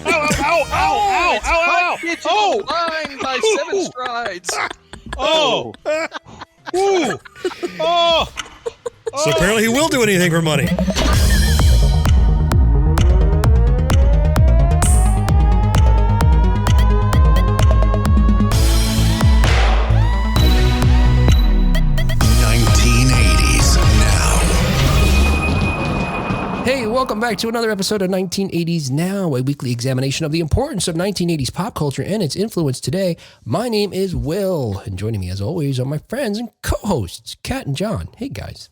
Ow! Oh! Line by 7 strides. Oh! Ooh! Oh! So apparently he will do anything for money. Hey, welcome back to another episode of 1980s Now, a weekly examination of the importance of 1980s pop culture and its influence today. My name is Will, and joining me as always are my friends and co-hosts, Kat and John. Hey, guys.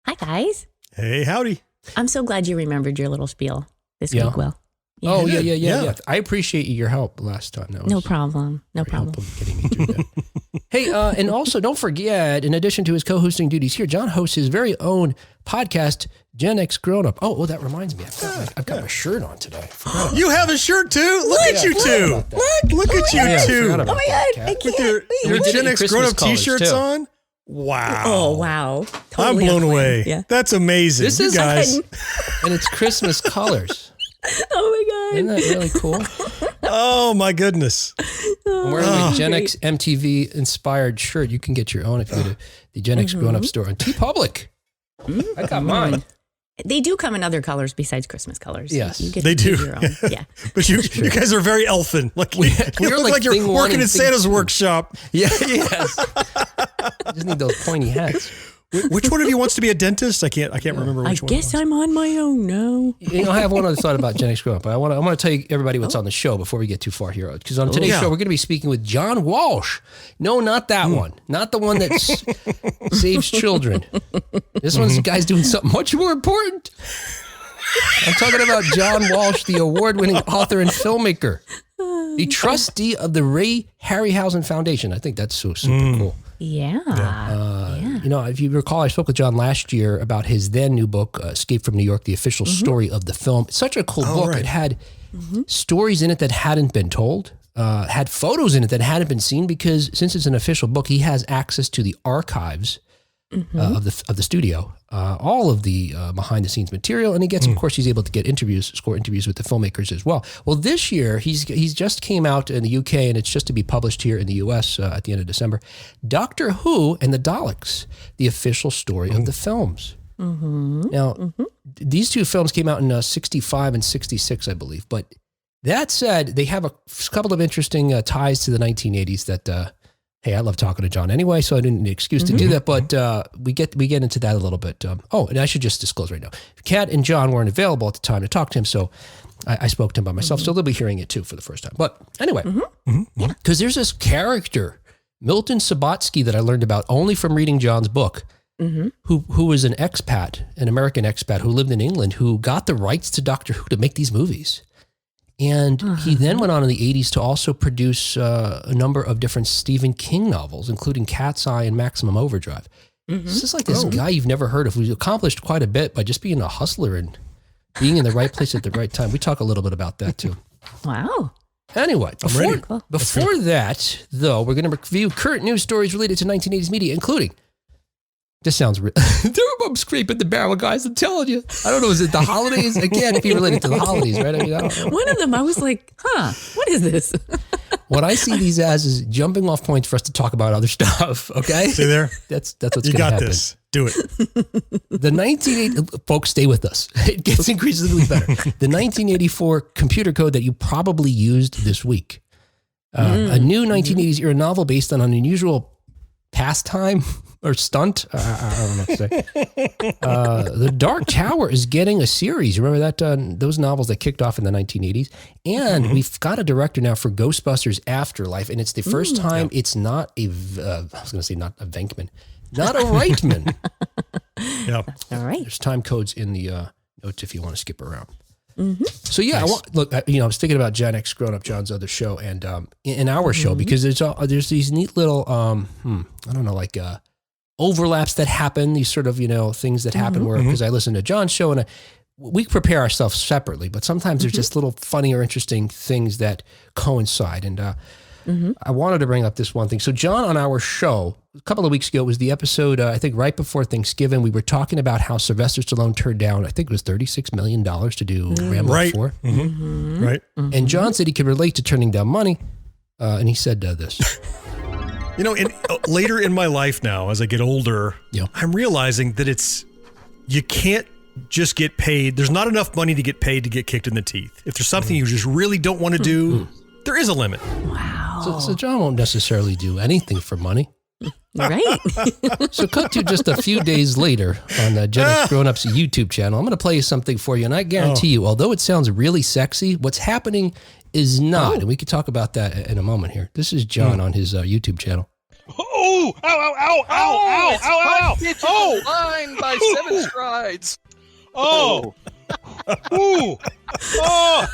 Hi, guys. Hey, howdy. I'm so glad you remembered your little spiel this week, Will. Yeah. Oh, yeah. I appreciate your help last time. No problem. No problem. Getting me through that. Hey, and also don't forget, in addition to his co-hosting duties here, John hosts his very own podcast, Gen X Grown Up. Oh, that reminds me. I've got my shirt on today. You have a shirt too? Look at you two. Look at you two. Oh my God. I can't. With your Gen X Grown Up t-shirts on? Wow. Oh, wow. Totally I'm blown away. Yeah. That's amazing. This is guys. And it's Christmas colors. Oh my God. Isn't that really cool? Oh my goodness. I'm wearing a Gen X MTV inspired shirt. You can get your own if you go to the Gen X Grown Up store on TeePublic. I got mine. They do come in other colors besides Christmas colors. Yes, you get they do. Your own. Yeah. But you guys are very elfin. Like, you look like you're working in Santa's workshop. Yeah, yes. I just need those pointy hats. Which one of you wants to be a dentist? I can't remember which one. I guess I'm on my own now. I have one other thought about Gen X Grown Up, but I want to tell you everybody what's on the show before we get too far here. Because on today's show, we're going to be speaking with John Walsh. No, not that one. Not the one that saves children. This one's the guy's doing something much more important. I'm talking about John Walsh, the award-winning author and filmmaker, the trustee of the Ray Harryhausen Foundation. I think that's so super cool. Yeah. If you recall, I spoke with John last year about his then new book, Escape from New York, the official story of the film. It's such a cool book. Right. It had stories in it that hadn't been told, had photos in it that hadn't been seen, because since it's an official book, he has access to the archives of the studio, all of the behind the scenes material, and he gets, of course, he's able to get score interviews with the filmmakers as well. Well, this year he's just came out in the UK, and it's just to be published here in the US at the end of December. Doctor Who and the Daleks: The Official Story of the Films. Now, these two films came out in 65 and 66, I believe. But that said, they have a couple of interesting ties to the 1980s that. Hey, I love talking to John anyway, so I didn't need an excuse to do that, but we get into that a little bit. And I should just disclose right now, Kat and John weren't available at the time to talk to him, so I spoke to him by myself, so they'll be hearing it too for the first time. But anyway, because there's this character, Milton Subotsky, that I learned about only from reading John's book, who was an expat, an American expat who lived in England, who got the rights to Doctor Who to make these movies. And he then went on in the 80s to also produce a number of different Stephen King novels, including Cat's Eye and Maximum Overdrive. It's just like this guy you've never heard of, who's accomplished quite a bit by just being a hustler and being in the right place at the right time. We talk a little bit about that too. Wow. Anyway, before that, though, we're going to review current news stories related to 1980s media, including... This sounds real. I'm scraping the barrel, guys. I'm telling you. I don't know. Is it the holidays? It can't be related to the holidays, right? I mean, I don't know. One of them, I was like, what is this? What I see these as is jumping off points for us to talk about other stuff, okay? See there? That's what's going to happen. You got this. Do it. The 1980... Folks, stay with us. It gets increasingly better. The 1984 computer code that you probably used this week. A new 1980s era novel based on an unusual pastime or stunt. I don't know what to say. The Dark Tower is getting a series. Remember that those novels that kicked off in the 1980s? And we've got a director now for Ghostbusters Afterlife, and it's the first time it's not I was going to say not a Venkman, not a Reitman. All right. There's time codes in the notes if you want to skip around. So yeah, nice. I was thinking about Gen X Grown Up, John's other show, and in our show, because there's these neat little I don't know, like overlaps that happen. These sort of things that happen where, because I listen to John's show and we prepare ourselves separately, but sometimes there's just little funny or interesting things that coincide. And I wanted to bring up this one thing. So John on our show, a couple of weeks ago, it was the episode, I think right before Thanksgiving, we were talking about how Sylvester Stallone turned down, I think it was $36 million to do Rambo 4. Mm-hmm. Right. And John said he could relate to turning down money. And he said this. You know, later in my life now, as I get older, Yeah. I'm realizing that you can't just get paid. There's not enough money to get paid to get kicked in the teeth. If there's something you just really don't want to do, there is a limit. Wow. So John won't necessarily do anything for money. Right. So cut to just a few days later on the Gen X Grown Ups YouTube channel. I'm going to play you something for you, and I guarantee you, although it sounds really sexy, what's happening is not. And we could talk about that in a moment here. This is John on his YouTube channel. Oh! Ow! Ow! Ow! Ow! Ow! Ow! Hit Oh! line by 7 strides. Oh! Ooh! Oh!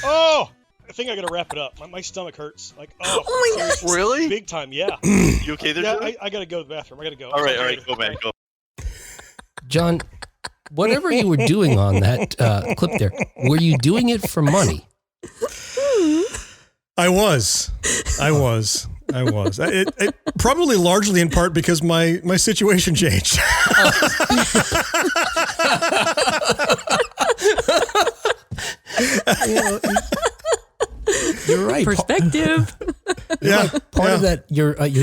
Oh! I think I gotta wrap it up. My stomach hurts. Like, Oh my seriously. Really? Big time, yeah. You okay there, Yeah, Joey? I gotta go to the bathroom. I gotta go. All right, go, man, go. John, whatever you were doing on that clip there, were you doing it for money? I was. It probably largely in part because my situation changed. You're right. Perspective. Part of that,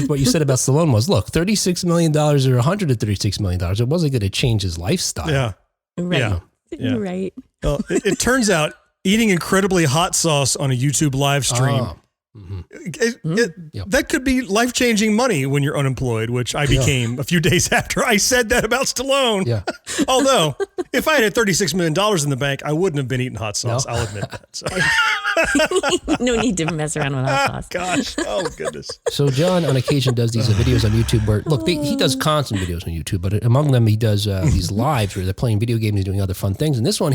what you said about Stallone was, look, $36 million or $136 million, it wasn't going to change his lifestyle. Yeah. Right. Yeah. You're right. Well, it turns out eating incredibly hot sauce on a YouTube live stream, that could be life-changing money when you're unemployed, which I became a few days after I said that about Stallone. Yeah. Although, if I had $36 million in the bank, I wouldn't have been eating hot sauce. No. I'll admit that. So. No need to mess around with hot sauce. Gosh. Oh, goodness. So John, on occasion, does these videos on YouTube where, look, he does constant videos on YouTube, but among them, he does these lives where they're playing video games and doing other fun things. And this one,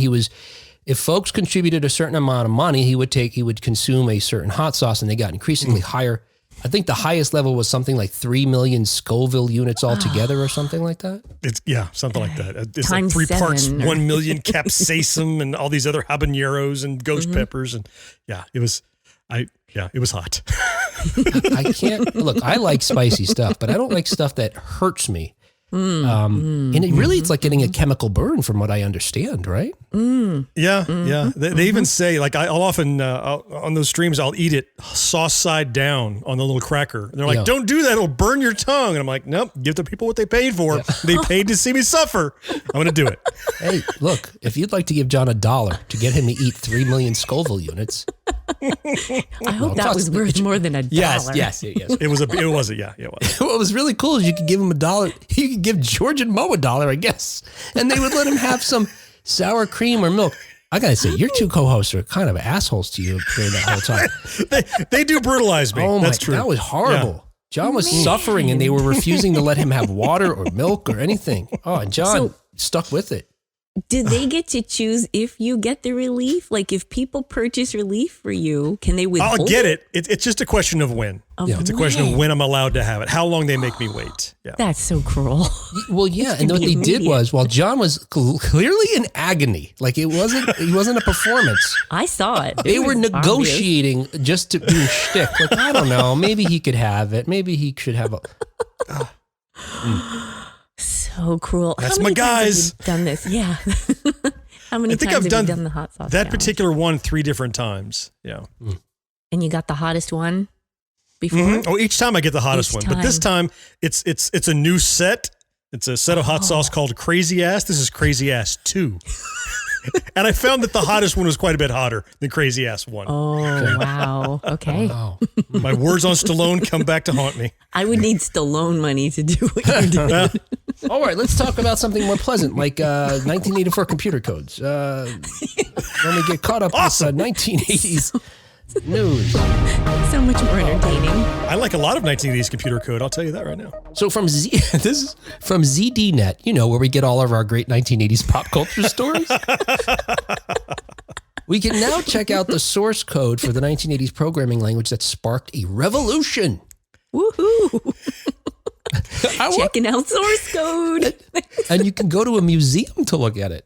if folks contributed a certain amount of money, he would consume a certain hot sauce, and they got increasingly higher. I think the highest level was something like 3 million Scoville units altogether or something like that. It's something like that. It's Times like 3 parts, 7 or- 1 million capsaicin and all these other habaneros and ghost peppers. And it was hot. I can't, look, I like spicy stuff, but I don't like stuff that hurts me. And it's like getting a chemical burn from what I understand, right? Yeah. They even say, like, I'll often, on those streams, I'll eat it sauce side down on the little cracker. And they're like, don't do that. It'll burn your tongue. And I'm like, nope, give the people what they paid for. Yeah. They paid to see me suffer. I'm going to do it. Hey, look, if you'd like to give John $1 to get him to eat 3 million Scoville units. I hope that was worth more than $1. Yes. It was. Yeah, it was. What was really cool is you could give him $1. You could give George and Mo $1, I guess. And they would let him have some sour cream or milk. I got to say, your two co-hosts are kind of assholes to you during that whole time. they do brutalize me. That's true. That was horrible. Yeah. John was suffering, and they were refusing to let him have water or milk or anything. Oh, and John stuck with it. Did they get to choose if you get the relief? Like, if people purchase relief for you, can they withhold? I'll get it. It's just a question of when. It's a question of when I'm allowed to have it. How long they make me wait. Yeah. That's so cruel. Well, yeah. And what they did was, while John was clearly in agony, like he wasn't a performance. I saw it. They were negotiating just to do shtick. Like, I don't know. Maybe he could have it. Maybe he should have a... So cruel. That's How many my guys. times have you done this? Yeah. How many times have you done the hot sauce? That particular one 3 different times. Yeah. And you got the hottest one before? Mm-hmm. Oh, each time I get the hottest one. But this time it's a new set. It's a set of hot sauce called Crazy Ass. This is Crazy Ass 2. And I found that the hottest one was quite a bit hotter than Crazy Ass 1. Oh, wow. Okay. Wow. My words on Stallone come back to haunt me. I would need Stallone money to do what you did. All right, let's talk about something more pleasant, like 1984 computer codes. When we get caught up with 1980s news. So much more entertaining. I like a lot of 1980s computer code. I'll tell you that right now. So this is from ZDNet, where we get all of our great 1980s pop culture stories. We can now check out the source code for the 1980s programming language that sparked a revolution. Woohoo! Checking out source code. And you can go to a museum to look at it.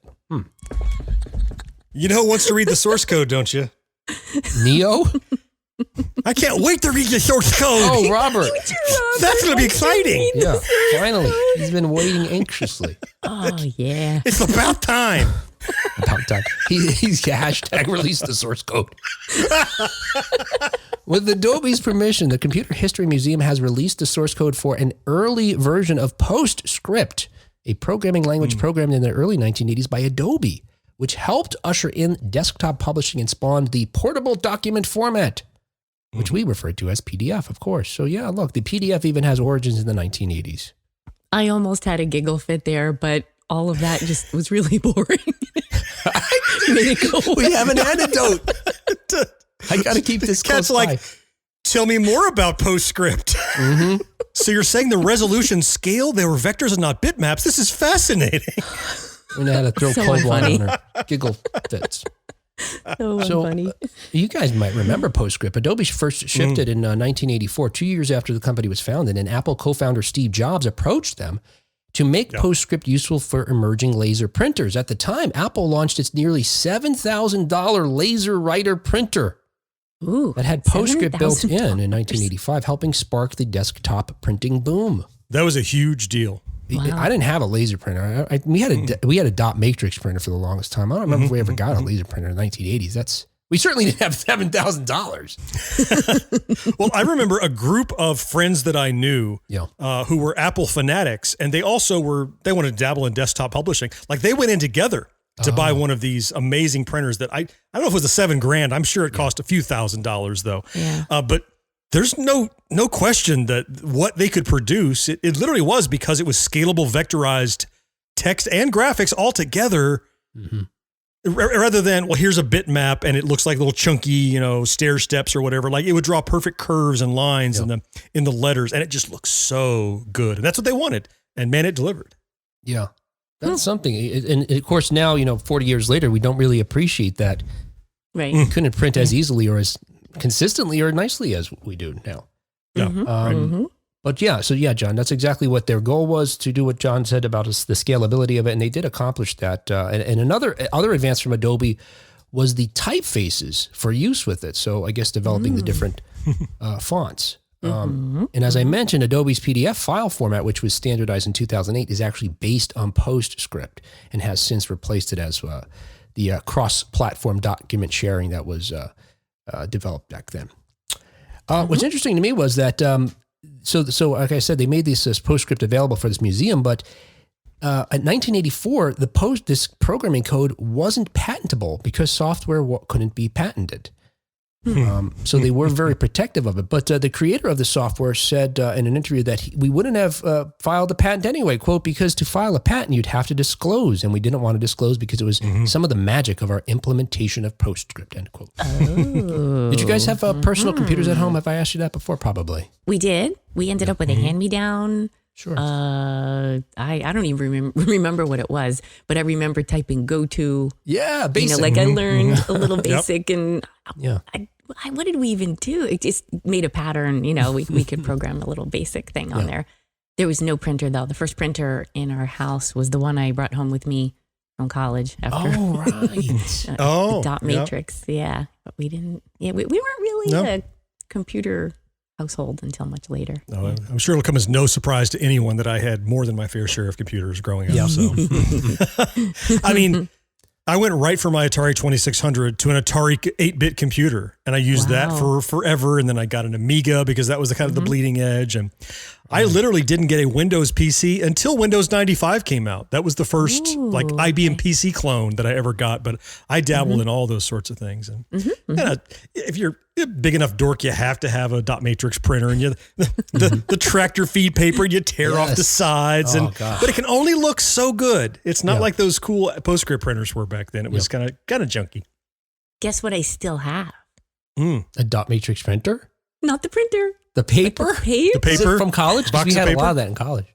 You know who wants to read the source code, don't you? Neo? I can't wait to read the source code. Oh, Robert. That's going to be exciting. Yeah, finally. He's been waiting anxiously. Oh, yeah. It's about time. About time. He's hashtag release the source code. With Adobe's permission, the Computer History Museum has released the source code for an early version of PostScript, a programming language programmed in the early 1980s by Adobe, which helped usher in desktop publishing and spawned the portable document format, which we refer to as PDF, of course. So yeah, look, the PDF even has origins in the 1980s. I almost had a giggle fit there, but all of that just was really boring. Made it go away. We have an antidote. I got to keep this Cat's close like, by. tell me more about PostScript. So you're saying the resolution scale, they were vectors and not bitmaps. This is fascinating. We're going to have to throw So cold water funny. on her giggle fits. So funny. You guys might remember PostScript. Adobe first shipped it in 1984, 2 years after the company was founded, and Apple co-founder Steve Jobs approached them to make PostScript useful for emerging laser printers. At the time, Apple launched its nearly $7,000 laser writer printer Ooh, that had PostScript built in $7,000. 1985, helping spark the desktop printing boom. That was a huge deal. I didn't have a laser printer. We had a dot matrix printer for the longest time. I don't remember if we ever got a laser printer in the 1980s. We certainly didn't have $7,000. Well, I remember a group of friends that I knew who were Apple fanatics, and they wanted to dabble in desktop publishing. Like they went in together to buy one of these amazing printers that I don't know if it was $7,000. I'm sure it cost a few $1,000s though. Yeah. But there's no question that what they could produce, it literally was because it was scalable, vectorized text and graphics all together. Rather than, well, here's a bitmap and it looks like little chunky, stair steps or whatever. Like it would draw perfect curves and lines in the letters, and it just looks so good. And that's what they wanted. And man, it delivered. Yeah. That's something. And of course, now, 40 years later, we don't really appreciate that. Right. We couldn't print as easily or as consistently or nicely as we do now. Yeah. But yeah, John, that's exactly what their goal was, to do what John said about the scalability of it. And they did accomplish that. And another advance from Adobe was the typefaces for use with it. So I guess developing the different fonts. And as I mentioned, Adobe's PDF file format, which was standardized in 2008, is actually based on PostScript and has since replaced it as the cross-platform document sharing that was developed back then. What's interesting to me was that, so like I said, they made this PostScript available for this museum, but in 1984, this programming code wasn't patentable because software couldn't be patented. So they were very protective of it. But the creator of the software said in an interview that we wouldn't have filed a patent anyway, quote, because to file a patent, you'd have to disclose. And we didn't want to disclose because it was some of the magic of our implementation of PostScript, end quote. Oh. Did you guys have personal computers at home? Have I asked you that before? Probably. We did. We ended up with a hand-me-down. Sure. I don't even remember what it was, but I remember typing go to. Yeah, basic. Like I learned a little basic and Yeah. what did we even do? It just made a pattern, we could program a little basic thing on there. There was no printer though. The first printer in our house was the one I brought home with me from college after. Oh, right. Dot matrix. Yeah. But we didn't, we weren't really a computer household until much later. No, I'm sure it'll come as no surprise to anyone that I had more than my fair share of computers growing up. So, I mean, I went right from my Atari 2600 to an Atari 8-bit computer, and I used that for forever. And then I got an Amiga because that was the kind of the bleeding edge. And I literally didn't get a Windows PC until Windows 95 came out. That was the first IBM PC clone that I ever got. But I dabbled in all those sorts of things. And if you're a big enough dork, you have to have a dot matrix printer, and the tractor feed paper, and you tear off the sides. But it can only look so good. It's not like those cool PostScript printers were back then. It was kind of junky. Guess what I still have? A dot matrix printer? Not the printer. The paper? The Is it from college? Because Box we of had a paper? lot of that in college.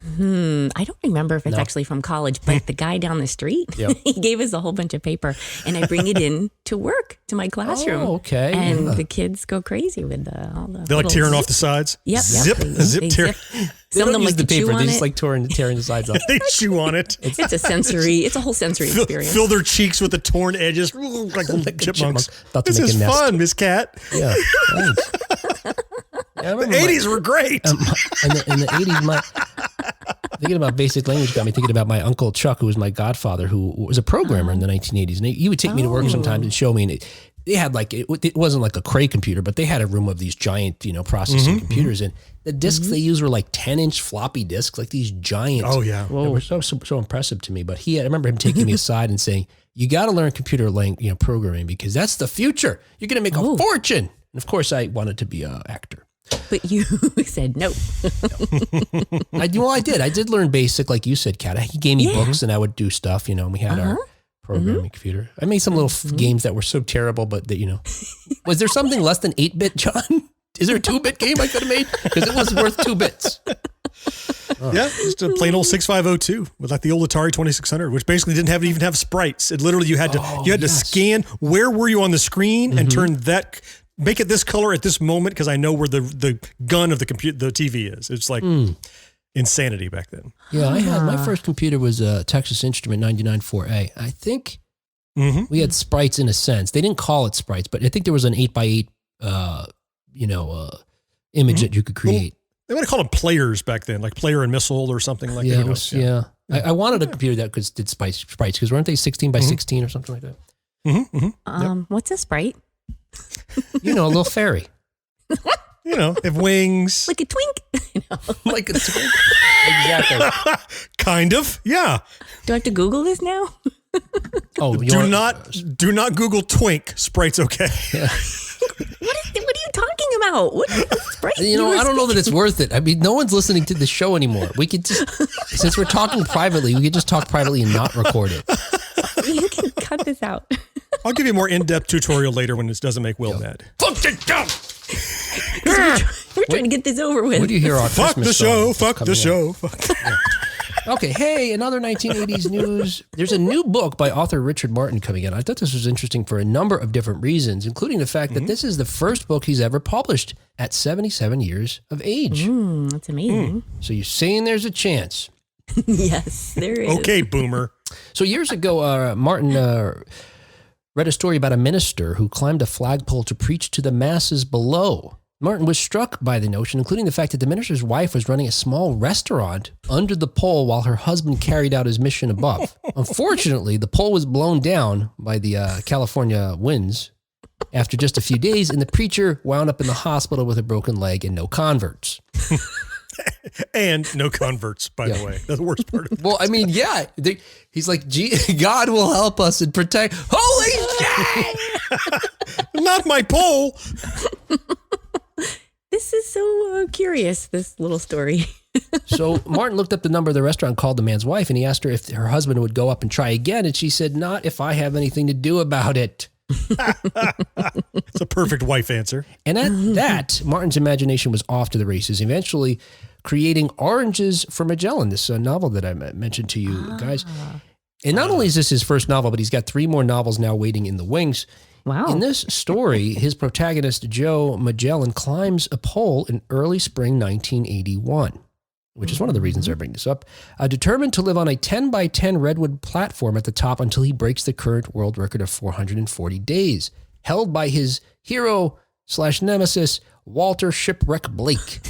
I don't remember if it's actually from college, but the guy down the street, he gave us a whole bunch of paper, and I bring it in to work, to my classroom. Oh, okay. And the kids go crazy with all the They're like little tearing off zip. the sides. Yep. Zip, They tear. They Some of don't them use like the to chew paper. on They just it. like tearing the sides off. They chew on it. It's a whole sensory experience. Fill their cheeks with the torn edges like little chipmunks. About to This make is a nest. fun, Miss Cat. Yeah. Thanks. Yeah, the 80s were great. In the 80s, thinking about basic language got me thinking about my uncle Chuck, who was my godfather, who was a programmer in the 1980s. And he would take me to work sometimes and show me. And they had like, it wasn't like a Cray computer, but they had a room of these giant, processing computers. And the discs they used were like 10-inch floppy disks, like these giant. Oh, yeah. They were so impressive to me. But I remember him taking me aside and saying, you got to learn computer programming because that's the future. You're going to make a fortune. And of course, I wanted to be an actor. But you said no. I did. I did learn basic, like you said, Kat. He gave me books and I would do stuff. We had our programming computer. I made some little games that were so terrible, but that, was there something less than 8-bit, John? Is there a 2-bit game I could have made? Because it was worth 2 bits. Yeah, just a plain old 6502 with like the old Atari 2600, which basically didn't even have sprites. It literally, you had to scan where were you on the screen and turn that, make it this color at this moment because I know where the gun of the TV is. It's like insanity back then. Yeah, I had my first computer was a Texas Instrument 994A. I think we had sprites in a sense. They didn't call it sprites, but I think there was an 8x8 image that you could create. They might have called them players back then, like player and missile or something like that. I wanted a computer that did sprites because weren't they 16 by 16 or something like that? What's a sprite? A little fairy. Have wings. Like a twink. Like a twink. Exactly. Kind of, yeah. Do I have to Google this now? Do not Google twink. Sprite's okay. Yeah. What are you talking about? What is a sprite? I don't know that it's worth it. I mean, no one's listening to the show anymore. We could just, since we're talking privately, we could just talk privately and not record it. You can cut this out. I'll give you a more in-depth tutorial later when this doesn't make Will mad. Fuck it down. We're trying to get this over with. What do you hear on Fuck Christmas the show. songs Fuck the show. Yeah. Okay, hey, another 1980s news. There's a new book by author Richard Martin coming in. I thought this was interesting for a number of different reasons, including the fact that this is the first book he's ever published at 77 years of age. That's amazing. So you're saying there's a chance. Yes, there is. Okay, boomer. So years ago, Martin read a story about a minister who climbed a flagpole to preach to the masses below. Martin was struck by the notion, including the fact that the minister's wife was running a small restaurant under the pole while her husband carried out his mission above. Unfortunately, the pole was blown down by the California winds after just a few days, and the preacher wound up in the hospital with a broken leg and no converts. And no converts, by the way. That's the worst part of it. Well, I mean, yeah. He's like, God will help us and protect. Holy shit! Not my pole. This is so curious, this little story. So Martin looked up the number of the restaurant, called the man's wife, and he asked her if her husband would go up and try again. And she said, not if I have anything to do about it. It's a perfect wife answer. And at that, Martin's imagination was off to the races, eventually creating Oranges for Magellan, this novel that I mentioned to you guys. And not only is this his first novel, but he's got 3 more novels now waiting in the wings. Wow. In this story, his protagonist, Joe Magellan, climbs a pole in early spring 1981, which is one of the reasons I bring this up, determined to live on a 10 by 10 redwood platform at the top until he breaks the current world record of 440 days, held by his hero/nemesis, Walter Shipwreck Blake.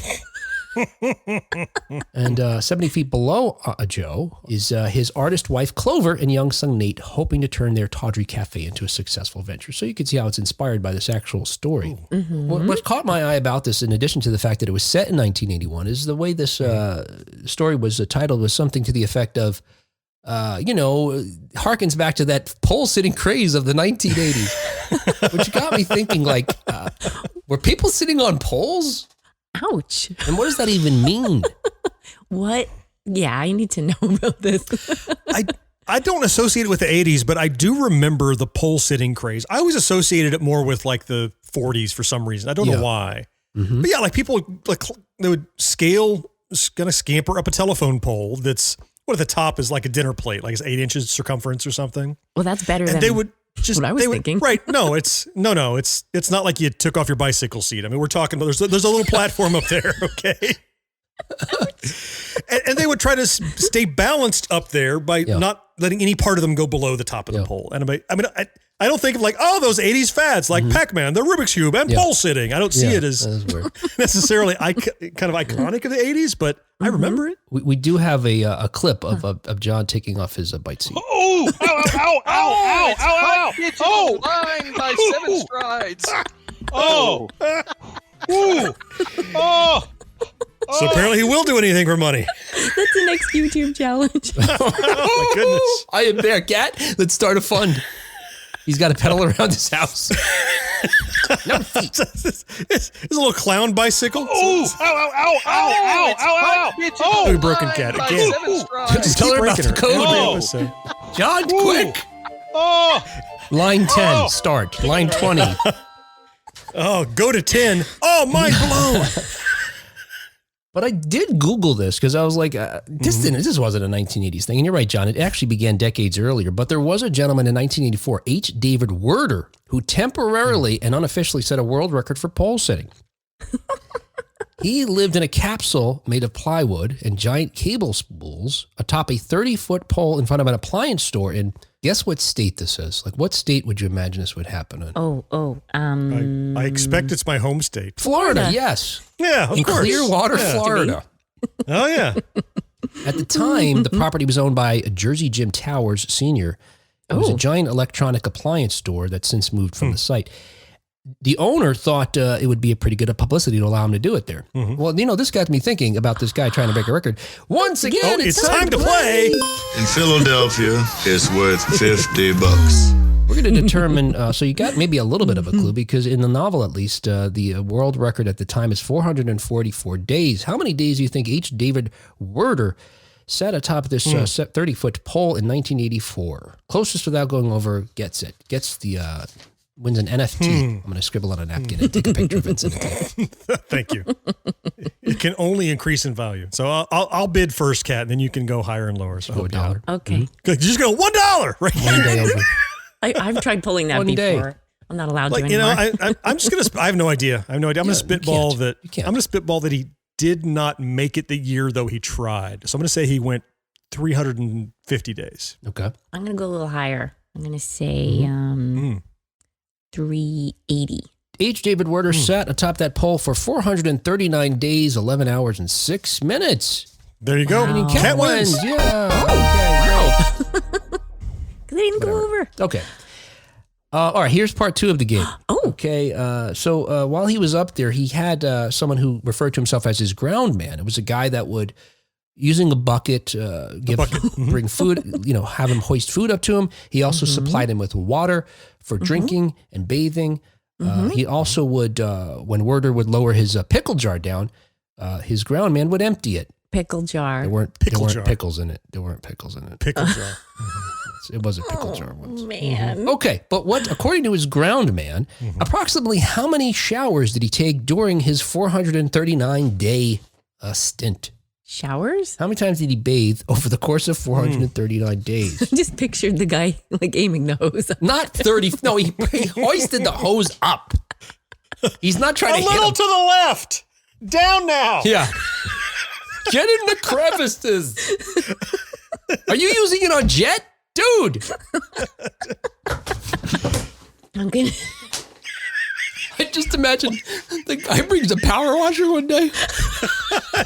And 70 feet below Joe is his artist wife Clover and young son Nate, hoping to turn their tawdry cafe into a successful venture. So you can see how it's inspired by this actual story. What caught my eye about this, in addition to the fact that it was set in 1981, is the way this story was titled was something to the effect of, harkens back to that pole-sitting craze of the 1980s, which got me thinking, like, were people sitting on poles? Ouch. And what does that even mean? What? Yeah, I need to know about this. I don't associate it with the 80s, but I do remember the pole sitting craze. I always associated it more with like the 40s for some reason. I don't know why. But yeah, like people, like they would kind of scamper up a telephone pole that's, what at the top is like a dinner plate, like it's 8 inches circumference or something. Well, that's better than they would just, what I was thinking. Right. No, it's not like you took off your bicycle seat. I mean, we're talking about, there's a little platform up there. Okay. and they would try to stay balanced up there by not letting any part of them go below the top of the pole. And I mean, I don't think of like, oh, those 80s fads like Pac-Man, the Rubik's Cube, and pole sitting. I don't see it as necessarily kind of iconic of the 80s, but I remember it. We do have a clip of John taking off his bite seat. Oh! Ow! Oh! Line by 7 strides. Oh! Ooh! Oh! So apparently he will do anything for money. That's the next YouTube challenge. Oh my goodness. I am there, Cat. Let's start a fund. He's got to pedal around his house. No feet. It's a little clown bicycle. Oh! Ow! Oh, broken cat again. Just tell her about the code. John, quick. Oh! Line 10, start. Line 20. Oh, go to 10. Oh, mind blown. But I did Google this because I was like, this wasn't a 1980s thing. And you're right, John. It actually began decades earlier. But there was a gentleman in 1984, H. David Werder, who temporarily and unofficially set a world record for pole sitting. He lived in a capsule made of plywood and giant cable spools atop a 30-foot pole in front of an appliance store in, guess what state this is? Like, what state would you imagine this would happen in? I expect it's my home state. Florida, yes. Yeah, in Clearwater, Florida. Oh, yeah. At the time, the property was owned by Jersey Jim Towers Sr. It was a giant electronic appliance store that's since moved from the site. The owner thought it would be a pretty good publicity to allow him to do it there. Well, this got me thinking about this guy trying to break a record. Once again, it's time to play. In Philadelphia, it's worth $50. We're going to determine, so you got maybe a little bit of a clue because in the novel, at least, the world record at the time is 444 days. How many days do you think H. David Werder sat atop this 30-foot pole in 1984? Closest without going over gets it. Gets the... wins an NFT. I'm going to scribble on a napkin and take a picture of it. Thank you. It can only increase in value. So I'll bid first, Cat, and then you can go higher and lower. So Go $1. Okay. You're just going $1, right? One day over. I've tried pulling that One before. day. I'm not allowed to Like, anymore. I'm just going to, I have no idea. I'm going to spitball that. You can't. I'm going to spitball that he did not make it the year, though he tried. So I'm going to say he went 350 days. Okay. I'm going to go a little higher. I'm going to say 380. H. David Werder sat atop that pole for 439 days, 11 hours, and 6 minutes. There you go. Wow. Cat wins. Yeah. Okay, great. Because they didn't go over. Okay. All right, here's part 2 of the game. Oh. Okay, so while he was up there, he had someone who referred to himself as his ground man. It was a guy that would, using a bucket, bring food, have him hoist food up to him. He also supplied him with water for drinking and bathing. He also would, when Werder would lower his pickle jar down, his ground man would empty it. Pickle jar. There weren't pickles in it. There weren't pickles in it. Pickle jar. It was a pickle jar once. Man. Okay, but according to his ground man, approximately how many showers did he take during his 439-day stint? Showers? How many times did he bathe over the course of 439 days? I just pictured the guy like aiming the hose. Not 30. No, he hoisted the hose up. He's not trying to hit him. To the left. Down now. Yeah. Get in the crevices. Are you using it on jet? Dude. I'm gonna. I just imagine the guy brings a power washer one day.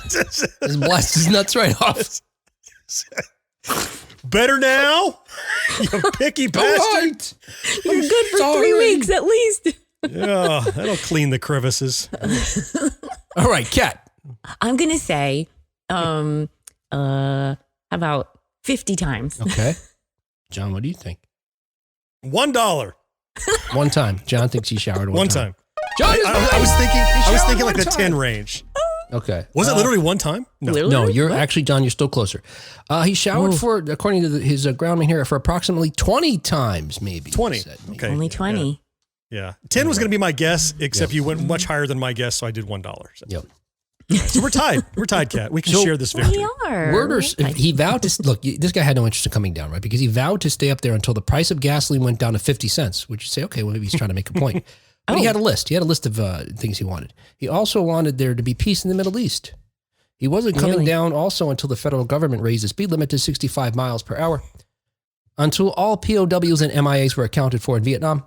Just blasts his nuts right off. Better now? You picky bastard. You're good for 3 weeks at least. Yeah, that'll clean the crevices. All right, Cat. I'm gonna say, how about 50 times? Okay. John, what do you think? $1. One time. John thinks he showered one time. John, I was thinking like the time. 10 range. Okay. Was it literally one time? No. No, you're actually, John, you're still closer. He showered for, according to his groundman here, for approximately 20 times, maybe. 20. Maybe. Okay. Only 20. Yeah. 10 was going to be my guess, except you went much higher than my guess, so I did $1. So, Yep. so we're tied. We're tied, Cat. We can share this victory. We are. Werder's, he vowed to, look, this guy had no interest in coming down, right? Because he vowed to stay up there until the price of gasoline went down to 50 cents, which you say, okay, well, maybe he's trying to make a point. But he had a list. He had a list of things he wanted. He also wanted there to be peace in the Middle East. He wasn't coming down also until the federal government raised the speed limit to 65 miles per hour. until all POWs and MIAs were accounted for in Vietnam,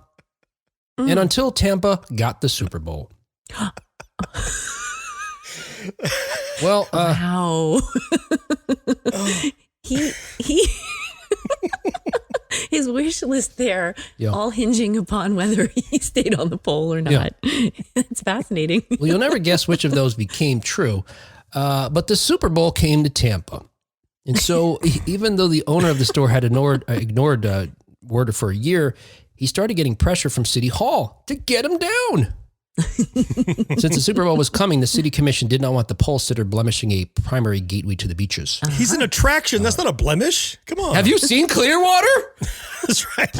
and until Tampa got the Super Bowl. Well, wow. he his wish list there, all hinging upon whether he stayed on the pole or not. It's fascinating. Well, you'll never guess which of those became true, but the Super Bowl came to Tampa. And so even though the owner of the store had ignored Werder for a year, he started getting pressure from City Hall to get him down. Since the Super Bowl was coming, the city commission did not want the pole sitter blemishing a primary gateway to the beaches. He's an attraction. That's not a blemish. Come on. Have you seen Clearwater? That's right.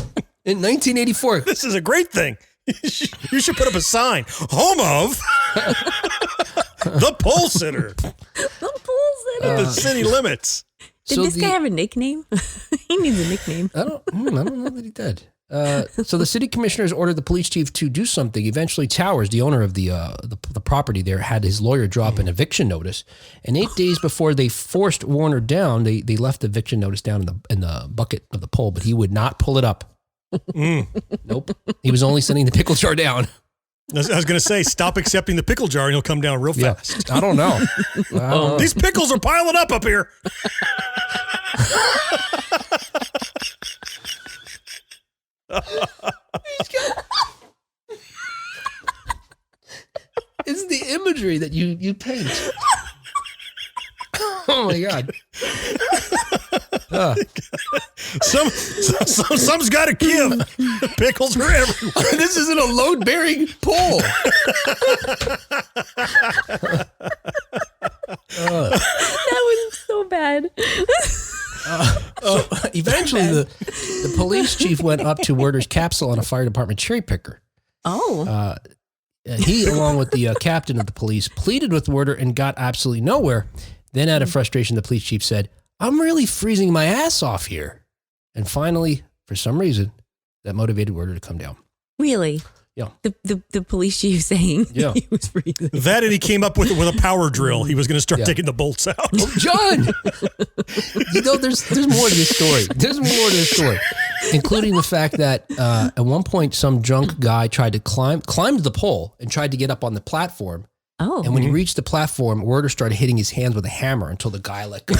In 1984. This is a great thing. You should put up a sign. Home of the pole sitter. The pole sitter. The city limits. Did this guy have a nickname? He needs a nickname. I don't know that he did. So the city commissioners ordered the police chief to do something. Eventually, Towers, the owner of the property there, had his lawyer drop an eviction notice. And 8 days before they forced Warner down, they left the eviction notice down in the bucket of the pole, but he would not pull it up. Nope. He was only sending the pickle jar down. I was going to say, stop accepting the pickle jar and he'll come down real fast. I don't know. These pickles are piling up here. It's the imagery that you paint. Oh my God. Some's got to give. Pickles are everywhere. This isn't a load-bearing pole. That was so bad. So eventually, the police chief went up to Werder's capsule on a fire department cherry picker. Oh. He, along with the captain of the police, pleaded with Werder and got absolutely nowhere. Then, out of frustration, the police chief said, "I'm really freezing my ass off here." And finally, for some reason, that motivated Werder to come down. Really? Yeah. The police chief saying he was freezing. That and he came up with a power drill. He was going to start taking the bolts out. Oh, John! There's more to this story. There's more to this story, including the fact that at one point some drunk guy tried to climbed the pole and tried to get up on the platform. Oh. And when he reached the platform, Werder started hitting his hands with a hammer until the guy let go.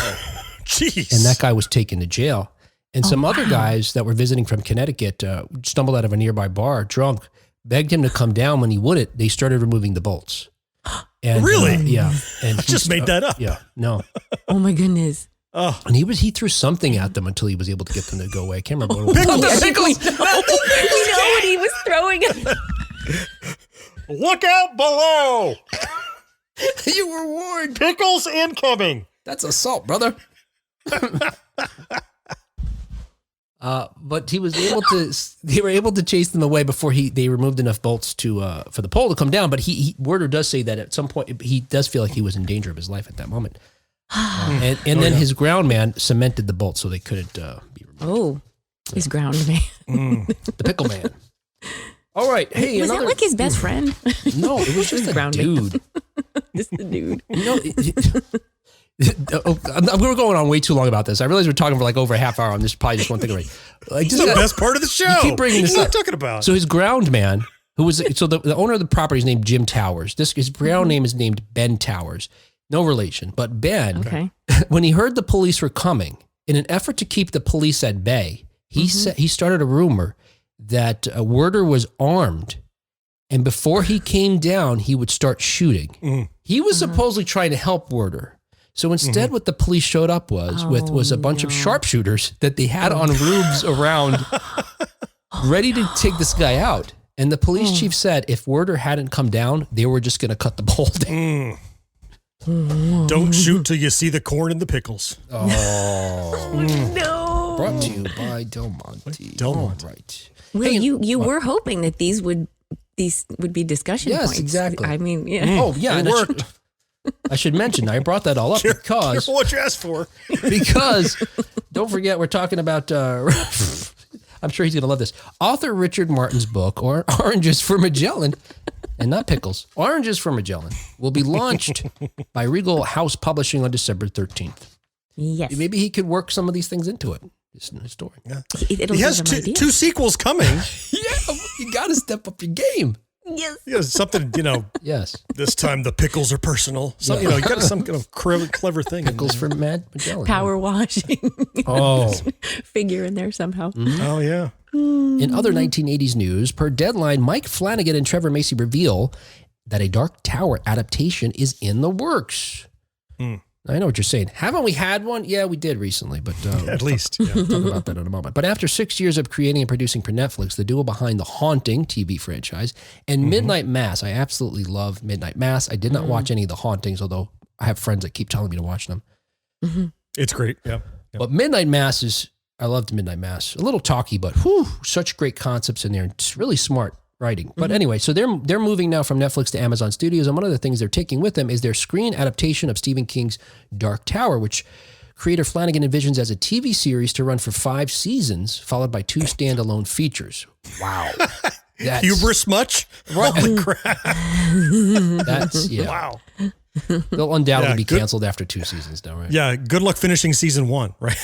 Jeez. And that guy was taken to jail. And some other guys that were visiting from Connecticut stumbled out of a nearby bar, drunk, begged him to come down. When he wouldn't, they started removing the bolts. And, really? Yeah. And I just made that up. Yeah. No. Oh my goodness. Oh. And he threw something at them until he was able to get them to go away. I can't remember what it was. Pickles! We know what he was throwing at them. Look out below! You were warned. Pickles incoming. That's assault, brother. But he was able to. They were able to chase them away before they removed enough bolts for the pole to come down. But Werder does say that at some point he does feel like he was in danger of his life at that moment. And then his ground man cemented the bolts so they couldn't be removed. Oh, his ground man. The pickle man. All right. Hey, was that like his best friend? No, it was just a ground dude. Just the dude. No. We're going on way too long about this. I realize we're talking for like over a half hour on this. Probably just one thing. Right? Like, It's the best part of the show. You keep bringing this what up. are you talking about? So his ground man, who was the owner of the property is named Jim Towers. His ground name is named Ben Towers. No relation, but Ben. When he heard the police were coming, in an effort to keep the police at bay, he started a rumor that Werder was armed, and before he came down, he would start shooting. He was supposedly trying to help Werder. So instead, what the police showed up was a bunch of sharpshooters that they had on roofs around, ready to take this guy out. And the police chief said if Werder hadn't come down, they were just going to cut the pole down. Don't shoot till you see the corn and the pickles. Oh, no! Brought to you by Del Monte. All right. Well, hey, you were hoping that these would be discussion points. Yes, exactly. I mean, Oh, yeah. It worked. I should mention, I brought that all up because Careful what you asked for. Because don't forget, we're talking about, I'm sure he's going to love this, author Richard Martin's book, Oranges for Magellan, and not pickles, Oranges for Magellan, will be launched by Regal House Publishing on December 13th. Yes. Maybe he could work some of these things into it. this new story. Yeah. It'll He has give them ideas. two sequels coming. Yeah, you got to step up your game. Yes. Something, Yes. this time the pickles are personal. So, you got some kind of clever thing. Pickles for Magellan. Power washing. Oh. Figure in there somehow. Oh, yeah. In other 1980s news, per Deadline, Mike Flanagan and Trevor Macy reveal that a Dark Tower adaptation is in the works. I know what you're saying. Haven't we had one? Yeah, we did recently, but At least. Yeah. we'll talk about that in a moment. But after 6 years of creating and producing for Netflix, the duo behind The Haunting TV franchise and Midnight Mass, I absolutely love Midnight Mass. I did not watch any of The Hauntings, although I have friends that keep telling me to watch them. It's great. Yeah. But Midnight Mass is, I loved Midnight Mass. A little talky, but such great concepts in there. It's really smart writing. But anyway, so they're moving now from Netflix to Amazon Studios, and one of the things they're taking with them is their screen adaptation of Stephen King's Dark Tower, which creator Flanagan envisions as a TV series to run for 5 seasons, followed by 2 standalone features. Wow. That's, Hubris much? Right. Holy crap. That's, yeah. Wow. They'll undoubtedly Yeah, be good. canceled after 2 seasons now, right? Yeah. Good luck finishing season 1, right?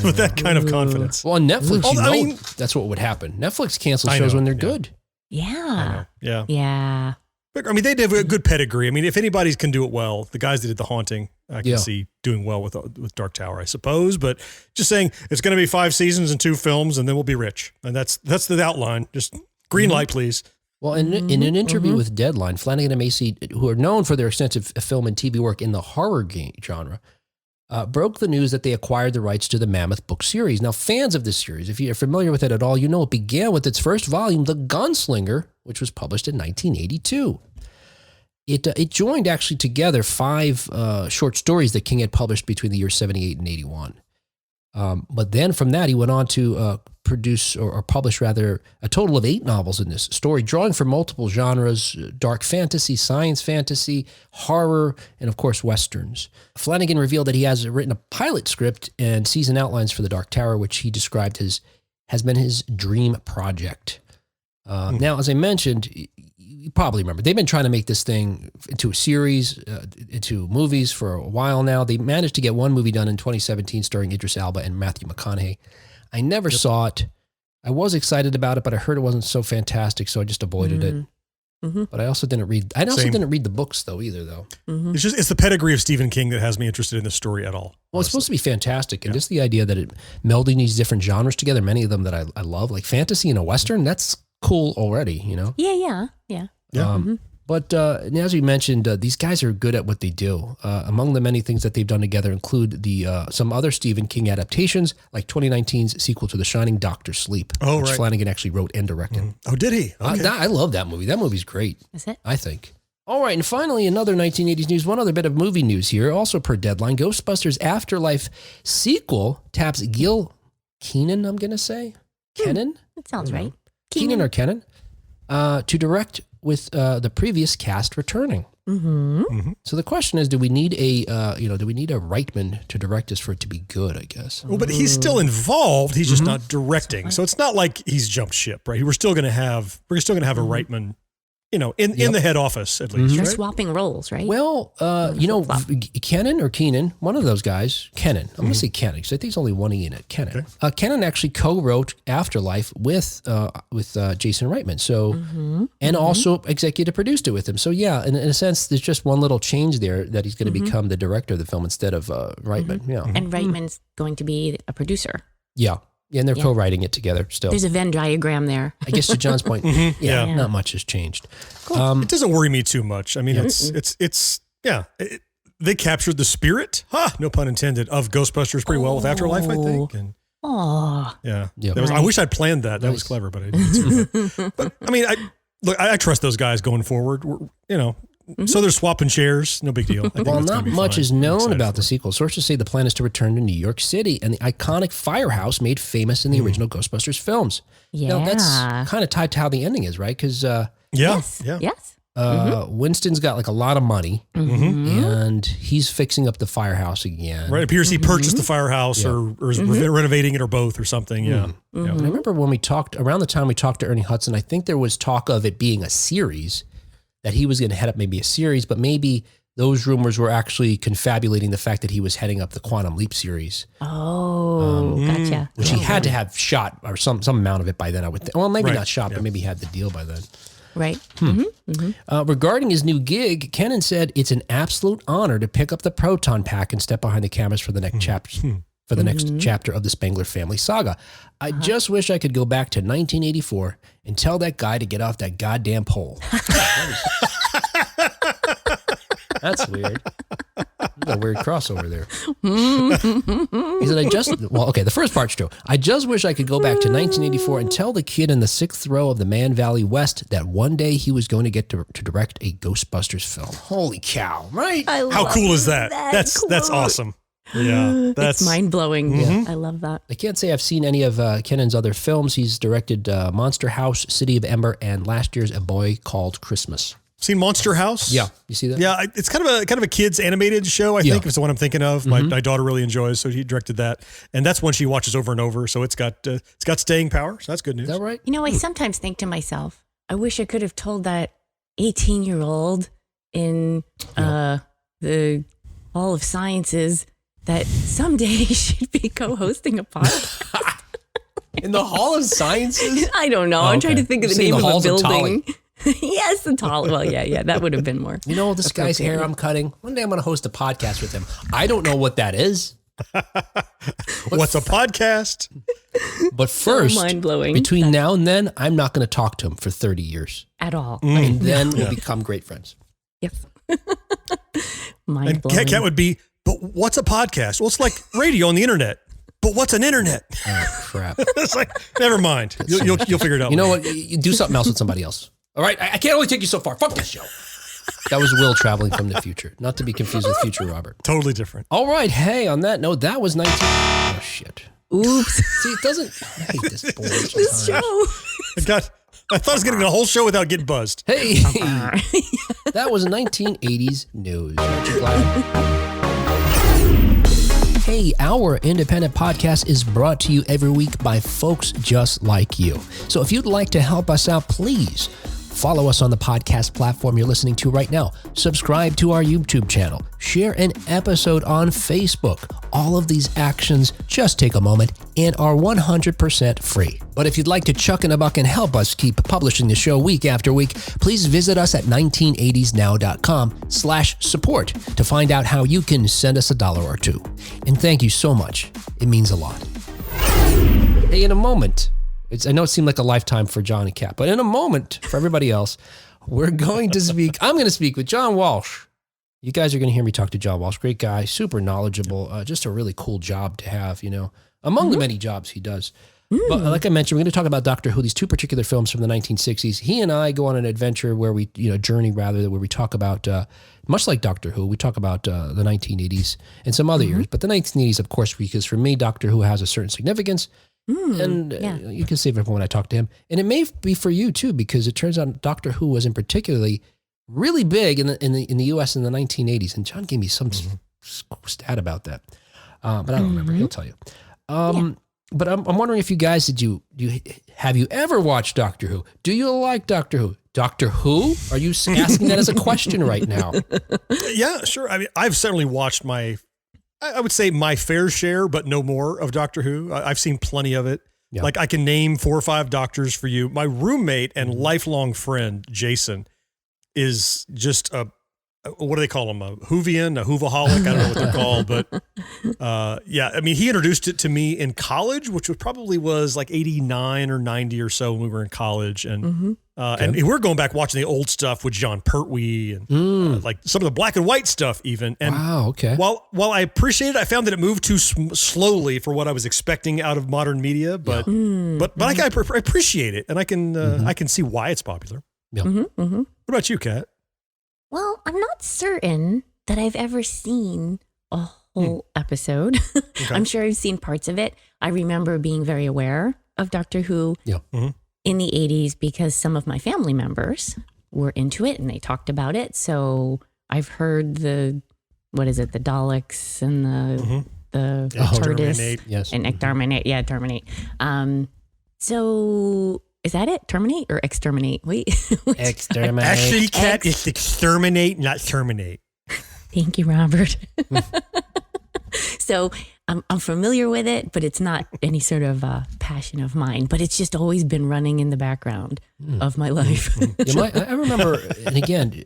With that kind of confidence. Well, on Netflix, I mean- that's what would happen. Netflix cancels I shows know, when they're yeah. good. Yeah. Yeah. Yeah. But, I mean, they have a good pedigree. I mean, if anybody can do it well, the guys that did The Haunting, I can Yeah. see doing well with Dark Tower, I suppose. But just saying, it's going to be 5 seasons and 2 films, and then we'll be rich. And that's the outline. Just green light, please. Well, in an interview with Deadline, Flanagan and Macy, who are known for their extensive film and TV work in the horror game genre, broke the news that they acquired the rights to the Mammoth book series. Now, fans of this series, if you're familiar with it at all, you know it began with its first volume, The Gunslinger, which was published in 1982. It joined actually together 5 short stories that King had published between the years 78 and 81. But then from that, he went on to produce or publish rather a total of 8 novels in this story, drawing from multiple genres: dark fantasy, science fantasy, horror, and of course, Westerns. Flanagan revealed that he has written a pilot script and season outlines for The Dark Tower, which he described has been his dream project. Now, as I mentioned, you probably remember, they've been trying to make this thing into a series, into movies for a while now. They managed to get one movie done in 2017 starring Idris Elba and Matthew McConaughey. I never saw it. I was excited about it, but I heard it wasn't so fantastic, so I just avoided it. But I also didn't read. I also Same. didn't read the books though either, though. It's the pedigree of Stephen King that has me interested in this story at all. Well, it's supposed to be fantastic, and just the idea that it melding these different genres together, many of them that I love, like fantasy and a Western, that's cool already, you know? Yeah. Yeah. But as we mentioned, these guys are good at what they do. Among the many things that they've done together include some other Stephen King adaptations, like 2019's sequel to The Shining, Doctor Sleep, which right. Flanagan actually wrote and directed. Oh, did he? Okay. I love that movie. That movie's great, Is it? I think. All right, and finally, another 1980s news, one other bit of movie news here, also per Deadline. Ghostbusters Afterlife sequel taps Gil Kenan, I'm going to say? Kenan? That sounds right. Kenan or Kenan? To direct with the previous cast returning. So the question is, do we need a Reitman to direct this for it to be good, I guess? Well, but he's still involved. He's just not directing. So it's not like he's jumped ship, right? We're still going to have a Reitman, in the head office at least, They're right? swapping roles, right? Well, Kenan or Keenan, one of those guys, Kenan. I'm going to say Kenan because I think there's only one E in it. Kenan. Okay. Kenan actually co-wrote Afterlife with Jason Reitman. So, and also executive produced it with him. So yeah, in a sense, there's just one little change there that he's going to become the director of the film instead of Reitman. Yeah. And Reitman's going to be a producer. Yeah. Yeah, and they're co-writing it together still. There's a Venn diagram there. I guess to John's point, Yeah. not much has changed. It doesn't worry me too much. I mean, they captured the spirit, no pun intended, of Ghostbusters pretty well with Afterlife, I think. And Oh, yeah, Yep. I wish I'd planned that. That was clever, but I didn't. But I mean, I trust those guys going forward. So they're swapping chairs. No big deal. I think Well, it's gonna not be much fine. is I'm known excited about for the it. sequel. Sources say the plan is to return to New York City and the iconic firehouse made famous in the original Ghostbusters films. yeah. Now, that's kind of tied to how the ending is, right? Because Yes. Winston's got like a lot of money and he's fixing up the firehouse again. Right. It appears he purchased the firehouse or is renovating it or both or something. Yeah. And I remember when we talked, around the time we talked to Ernie Hudson, I think there was talk of it being a series, that he was going to head up maybe a series, but maybe those rumors were actually confabulating the fact that he was heading up the Quantum Leap series. Oh, gotcha. Which he had to have shot or some amount of it by then, I would think. Well, maybe not shot, but maybe he had the deal by then. Right. Regarding his new gig, Kennan said it's an absolute honor to pick up the proton pack and step behind the cameras for the next next chapter of the Spengler family saga. I just wish I could go back to 1984 and tell that guy to get off that goddamn pole. That's weird. There's a weird crossover there. He said, the first part's true. I just wish I could go back to 1984 and tell the kid in the 6th row of the Man Valley West that one day he was going to get to direct a Ghostbusters film. Holy cow, right? How cool is that? That's awesome. Yeah, it's mind blowing. Yeah. I love that. I can't say I've seen any of Kennan's other films. He's directed Monster House, City of Ember, and last year's A Boy Called Christmas. Seen Monster House? Yeah, you see that? Yeah, it's kind of a kids animated show. I think it's the one I'm thinking of. My daughter really enjoys, so he directed that, and that's one she watches over and over. So it's got staying power. So that's good news. Is that right? You know, I sometimes think to myself, I wish I could have told that 18-year-old in the Hall of Sciences that someday he should be co-hosting a podcast. In the Hall of Sciences? I don't know. I'm trying to think of the name of a building. Of Yes, the tall. Well, yeah, that would have been more. You know, this guy's hair I'm cutting. One day I'm going to host a podcast with him. I don't know what that is. What's a podcast? But first, mind-blowing. Between now and then, I'm not going to talk to him for 30 years. At all. And then we'll become great friends. Yes. Mind-blowing. And Cat would be, but what's a podcast? Well, it's like radio on the internet. But what's an internet? Oh, crap. It's like, never mind. You'll figure it out. You know what? You do something else with somebody else. All right? I can't only take you so far. Fuck this show. That was Will traveling from the future. Not to be confused with future Robert. Totally different. All right. Hey, on that note, that was 19... Oh, shit. Oops. See, it doesn't... I hate this board sometimes. This show. I thought I was getting a whole show without getting buzzed. Hey. That was 1980s news. Aren't you glad? Hey, our independent podcast is brought to you every week by folks just like you. So if you'd like to help us out, please follow us on the podcast platform you're listening to right now. Subscribe to our YouTube channel. Share an episode on Facebook. All of these actions just take a moment and are 100% free. But if you'd like to chuck in a buck and help us keep publishing the show week after week, please visit us at 1980snow.com/support to find out how you can send us $1 or $2. And thank you so much. It means a lot. Hey, in a moment, I know it seemed like a lifetime for John and Kat, but in a moment, for everybody else, I'm going to speak with John Walsh. You guys are going to hear me talk to John Walsh. Great guy, super knowledgeable, just a really cool job to have, among the many jobs he does. But like I mentioned, we're going to talk about Doctor Who, these two particular films from the 1960s. He and I go on an adventure where we, journey rather, where we talk about, much like Doctor Who, we talk about the 1980s and some other years. But the 1980s, of course, because for me, Doctor Who has a certain significance. You can save it for when I talk to him. And it may be for you too, because it turns out Doctor Who wasn't particularly really big in the US in the 1980s. And John gave me some stat about that. But I don't remember. He'll tell you. But I'm wondering if you guys, have you ever watched Doctor Who? Do you like Doctor Who? Doctor Who? Are you asking that as a question right now? Yeah, sure. I mean, I've certainly watched I would say my fair share, but no more of Doctor Who. I've seen plenty of it. Yeah. Like I can name 4 or 5 doctors for you. My roommate and lifelong friend, Jason, is just what do they call him? A Whovian, a Whovaholic. I don't know what they're called, but I mean, he introduced it to me in college, which was like 89 or 90 or so when we were in college. And and we're going back watching the old stuff with John Pertwee and like some of the black and white stuff even. And wow, okay. While I appreciate it, I found that it moved too slowly for what I was expecting out of modern media. But I appreciate it, and I can see why it's popular. Yeah. What about you, Kat? Well, I'm not certain that I've ever seen a whole episode. Okay. I'm sure I've seen parts of it. I remember being very aware of Doctor Who in the 80s because some of my family members were into it and they talked about it. So I've heard the Daleks and the TARDIS and Exterminate. Yeah, Terminate. So is that it? Terminate or exterminate? Wait. Exterminate. Actually, Kat, it's exterminate, not terminate. Thank you, Robert. So I'm familiar with it, but it's not any sort of passion of mine. But it's just always been running in the background of my life. I remember, and again,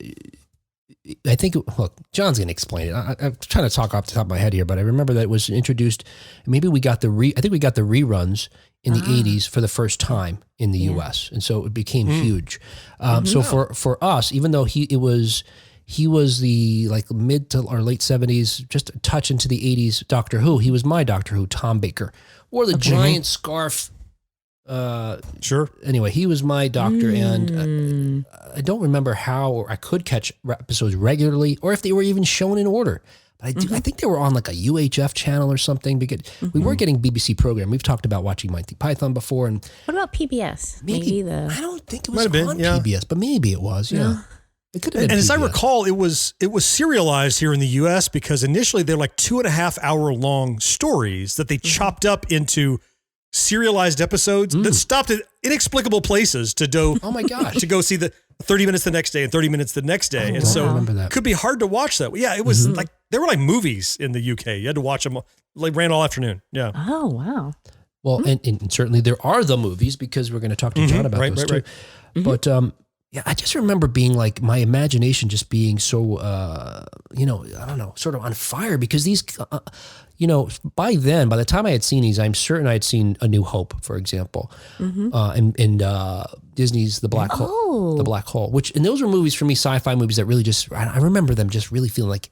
I think, look, John's going to explain it. I'm trying to talk off the top of my head here, but I remember that it was introduced. Maybe we got I think we got the reruns in the 80s for the first time in the U.S. And so it became huge. So for us, even though he was the like mid to or late 70s, just a touch into the 80s Doctor Who. He was my Doctor Who, Tom Baker. Wore the giant scarf. Sure. Anyway, he was my doctor, and I don't remember how I could catch episodes regularly or if they were even shown in order. But I think they were on like a UHF channel or something because we were getting BBC program. We've talked about watching Monty Python before. And what about PBS? I don't think it was on yeah. PBS, but maybe it was. Yeah. It could have been. And as I PBS. recall, it was serialized here in the U.S. because initially they're like 2.5 hour long stories that they chopped up into serialized episodes that stopped at inexplicable places to do. Oh my gosh! To go see the 30 minutes the next day and 30 minutes the next day, and so it could be hard to watch that. Yeah, it was like they were like movies in the UK. You had to watch them. Like ran all afternoon. Yeah. Oh wow. Well, and certainly there are the movies because we're going to talk to John about those too. But yeah, I just remember being like my imagination just being so, I don't know, sort of on fire because these, by then, by the time I had seen these, I'm certain I had seen A New Hope, for example, and Disney's The Black Hole, which, and those were movies for me, sci-fi movies that really just, I remember them just really feeling like,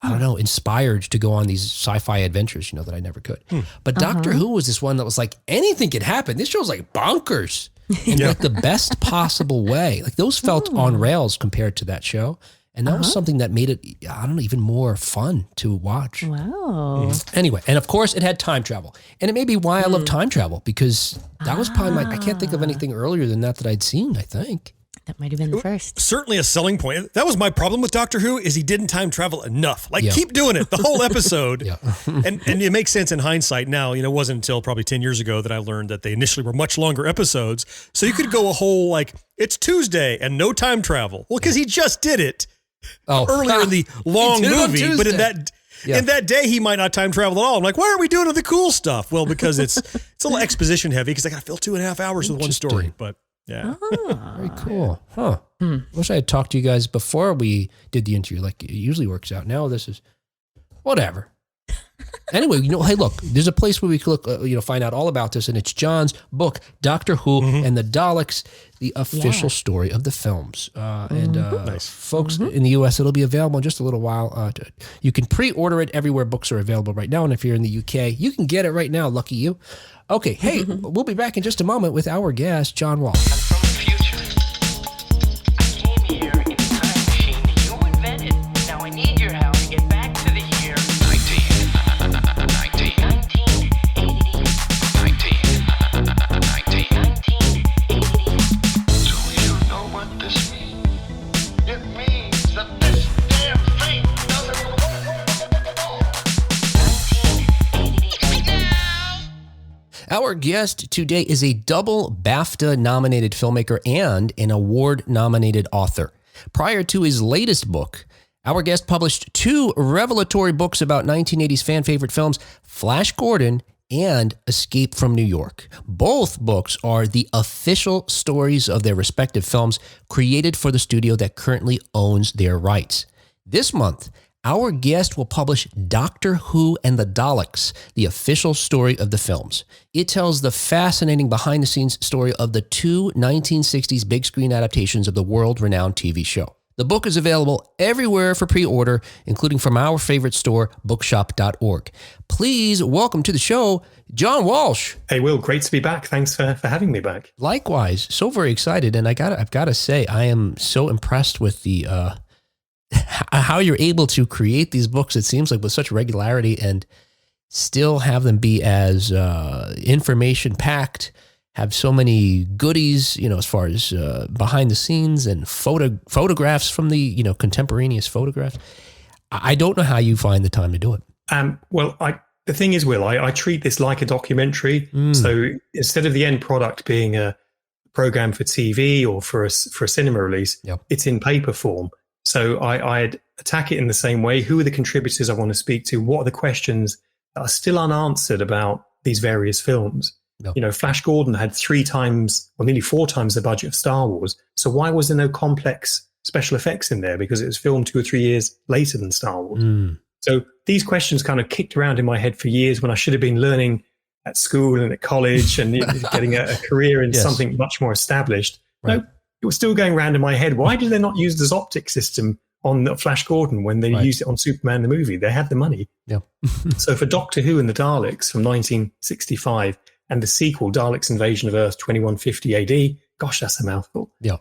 I don't know, inspired to go on these sci-fi adventures, that I never could. But Doctor Who was this one that was like, anything could happen. This show's like bonkers in like the best possible way. Like those felt on rails compared to that show. And that was something that made it, I don't know, even more fun to watch. Wow. Anyway, and of course it had time travel. And it may be why I love time travel because that was probably I can't think of anything earlier than that I'd seen, I think. That might have been the first. Certainly a selling point. That was my problem with Doctor Who is he didn't time travel enough. Like keep doing it the whole episode. and it makes sense in hindsight now. It wasn't until probably 10 years ago that I learned that they initially were much longer episodes. So you could go a whole like it's Tuesday and no time travel. Well, because he just did it earlier in the long movie, but in that day he might not time travel at all. I'm like, why aren't we doing the cool stuff? Well, because it's a little exposition heavy because I got to fill 2.5 hours with one story. But yeah. Very cool. Huh. Wish I had talked to you guys before we did the interview. Like it usually works out. Now this is whatever. Anyway, hey, look, there's a place where we could look, find out all about this, and it's John's book, Doctor Who and the Daleks, the official story of the films. Folks in the U.S., it'll be available in just a little while. You can pre-order it everywhere books are available right now, and if you're in the U.K., you can get it right now. Lucky you. Okay, hey, we'll be back in just a moment with our guest, John Walsh. I'm from the future. I came here in a time machine that you invented. Now I need your help to get back to the year 1980. Do you know what this means? It means that this damn thing doesn't work. Our guest today is a double BAFTA-nominated filmmaker and an award-nominated author. Prior to his latest book, our guest published 2 revelatory books about 1980s fan-favorite films, Flash Gordon and Escape from New York. Both books are the official stories of their respective films created for the studio that currently owns their rights. This month, our guest will publish Doctor Who and the Daleks, the official story of the films. It tells the fascinating behind-the-scenes story of the 2 1960s big-screen adaptations of the world-renowned TV show. The book is available everywhere for pre-order, including from our favorite store, bookshop.org. Please welcome to the show, John Walsh. Hey, Will, great to be back. Thanks for having me back. Likewise, so very excited. And I've got to say, I am so impressed with the how you're able to create these books, it seems like, with such regularity and still have them be as information-packed, have so many goodies, as far as behind the scenes and photographs from the, contemporaneous photographs. I don't know how you find the time to do it. Well, the thing is, Will, I treat this like a documentary. So instead of the end product being a program for TV or for a cinema release, it's in paper form. So I'd attack it in the same way. Who are the contributors I want to speak to? What are the questions that are still unanswered about these various films? No. You know, Flash Gordon had 3 times or nearly 4 times the budget of Star Wars. So why was there no complex special effects in there? Because it was filmed 2 or 3 years later than Star Wars. So these questions kind of kicked around in my head for years when I should have been learning at school and at college and getting a career in something much more established. Right. No, it was still going around in my head. Why did they not use the Zoptic system on Flash Gordon when they used it on Superman the movie? They had the money. Yeah. So for Doctor Who and the Daleks from 1965 and the sequel, Daleks Invasion of Earth 2150 AD, gosh, that's a mouthful. Yeah.